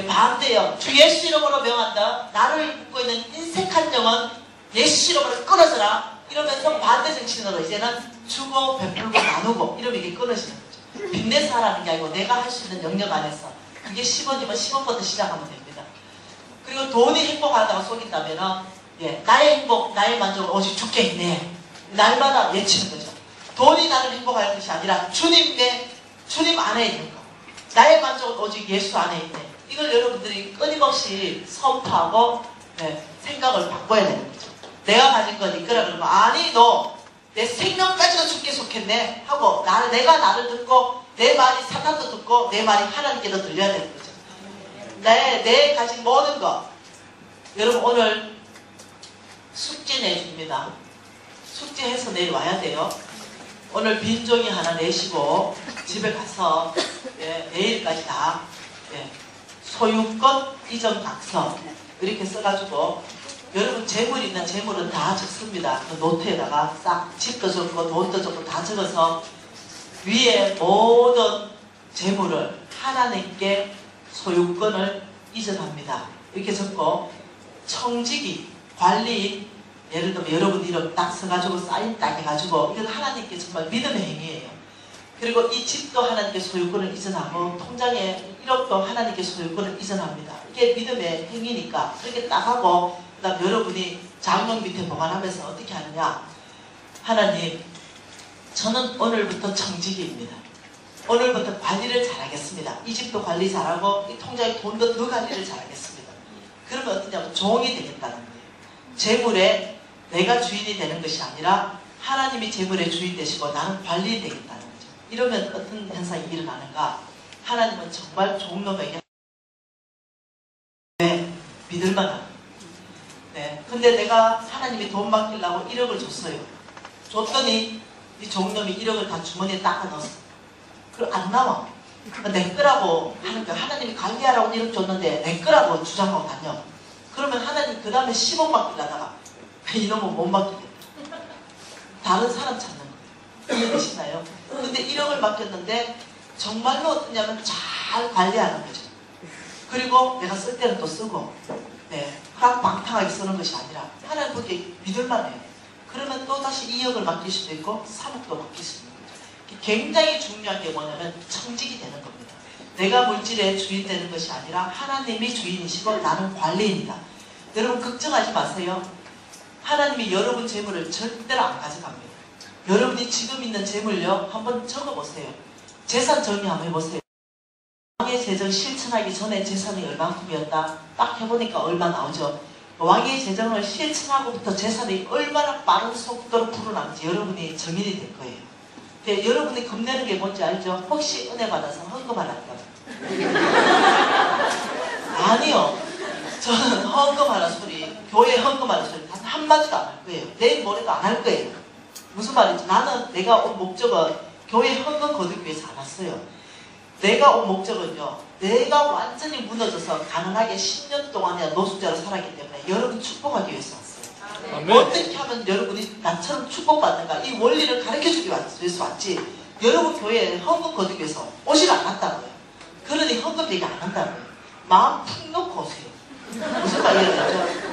S1: 반대요. 주 예수 이름으로 명한다. 나를 묶고 있는 인색한 영은 예수 이름으로 끊어져라. 이러면서 반대 정신으로 이제는 주고 베풀고 나누고 이러면 이게 끊어지는 거죠. 빚내서 하라는 게 아니고 내가 할 수 있는 영역 안에서 그게 10원이면 10원부터 시작하면 됩니다. 그리고 돈이 행복하다고 속인다면 나의 행복, 나의 만족은 오직 주께 있네. 날마다 외치는 거죠. 돈이 나를 행복할 것이 아니라 주님 안에 있는 거. 나의 만족은 오직 예수 안에 있네. 이걸 여러분들이 끊임없이 선포하고 네, 생각을 바꿔야 되는 거죠. 내가 가진 건 이거라 그러면 아니 너 내 생명까지도 죽게 속했네 하고 내가 나를 듣고 내 말이 사탄도 듣고 내 말이 하나님께도 들려야 되는 거죠. 내 가진 모든 것 여러분 오늘 숙제 내줍니다. 숙제해서 내일 와야 돼요. 오늘 빈종이 하나 내시고 집에 가서 내일까지 다 소유권 이전 각서 이렇게 써가지고 여러분 재물 있는 재물은 다 적습니다. 그 노트에다가 싹 집도 적고 돈도 적고 다 적어서 위에 모든 재물을 하나님께 소유권을 이전합니다. 이렇게 적고 청지기, 관리인 예를 들면 여러분 이름 딱 써가지고 사인 딱 해가지고 이건 하나님께 정말 믿음의 행위예요. 그리고 이 집도 하나님께 소유권을 이전하고 통장에 1억도 하나님께 소유권을 이전합니다. 이게 믿음의 행위니까 그렇게 딱 하고 그 다음 여러분이 장롱 밑에 보관하면서 어떻게 하느냐. 하나님 저는 오늘부터 청지기입니다. 오늘부터 관리를 잘하겠습니다. 이 집도 관리 잘하고 이 통장에 돈도 더 관리를 잘하겠습니다. 그러면 어떠냐면 종이 되겠다는 거예요. 재물에 내가 주인이 되는 것이 아니라 하나님이 재물의 주인 되시고 나는 관리인 되겠다는 거죠. 이러면 어떤 현상이 일어나는가? 하나님은 정말 종놈에게 믿을만한 근데 내가 하나님이 돈 맡기려고 1억을 줬어요. 줬더니 이 종놈이 1억을 다 주머니에 딱 넣었어. 그럼 안 나와. 내 거라고 하는 거야. 하나님이 관리하라고 1억 줬는데 내 거라고 주장하고 다녀. 그러면 하나님 그 다음에 10억 맡기려다가 이놈은 못 맡기겠다. 다른 사람 찾는 거예요. 이해되시나요? 근데 1억을 맡겼는데 정말로 어떠냐면 잘 관리하는 거죠. 그리고 내가 쓸 때는 또 쓰고 방탕하게 쓰는 것이 아니라 하나님 그렇게 믿을만해요. 그러면 또 다시 2억을 맡길 수도 있고 3억도 맡길 수도 있는 거죠. 굉장히 중요한 게 뭐냐면 청직이 되는 겁니다. 내가 물질의 주인 되는 것이 아니라 하나님이 주인이시고 나는 관리인이다. 여러분 걱정하지 마세요. 하나님이 여러분 재물을 절대로 안 가져갑니다. 여러분이 지금 있는 재물요 한번 적어보세요. 재산 정리 한번 해보세요. 왕의 재정 실천하기 전에 재산이 얼만큼이었다. 딱 해보니까 얼마 나오죠. 왕의 재정을 실천하고부터 재산이 얼마나 빠른 속도로 불어나는지 여러분이 증인이 될 거예요. 근데 여러분이 겁내는 게 뭔지 알죠? 혹시 은혜 받아서 헌금하랄까? 아니요. 저는 헌금하는 소리, 교회 헌금하는 소리 단 한마디도 안 할 거예요. 내일 모레도 안 할 거예요. 무슨 말인지 나는 내가 온 목적은 교회 헌금 거두기 위해서 안 왔어요. 내가 온 목적은요. 내가 완전히 무너져서 가난하게 10년 동안이나 노숙자로 살았기 때문에 여러분 축복하기 위해서 왔어요. 아멘. 어떻게 하면 여러분이 나처럼 축복받는가 이 원리를 가르쳐주기 위해서 왔지 여러분 교회에 헌금 거두기 위해서 오질 않았다고요. 그러니 헌금 얘기 안 한다고요. 마음 푹 놓고 오세요. 무슨 말이에요?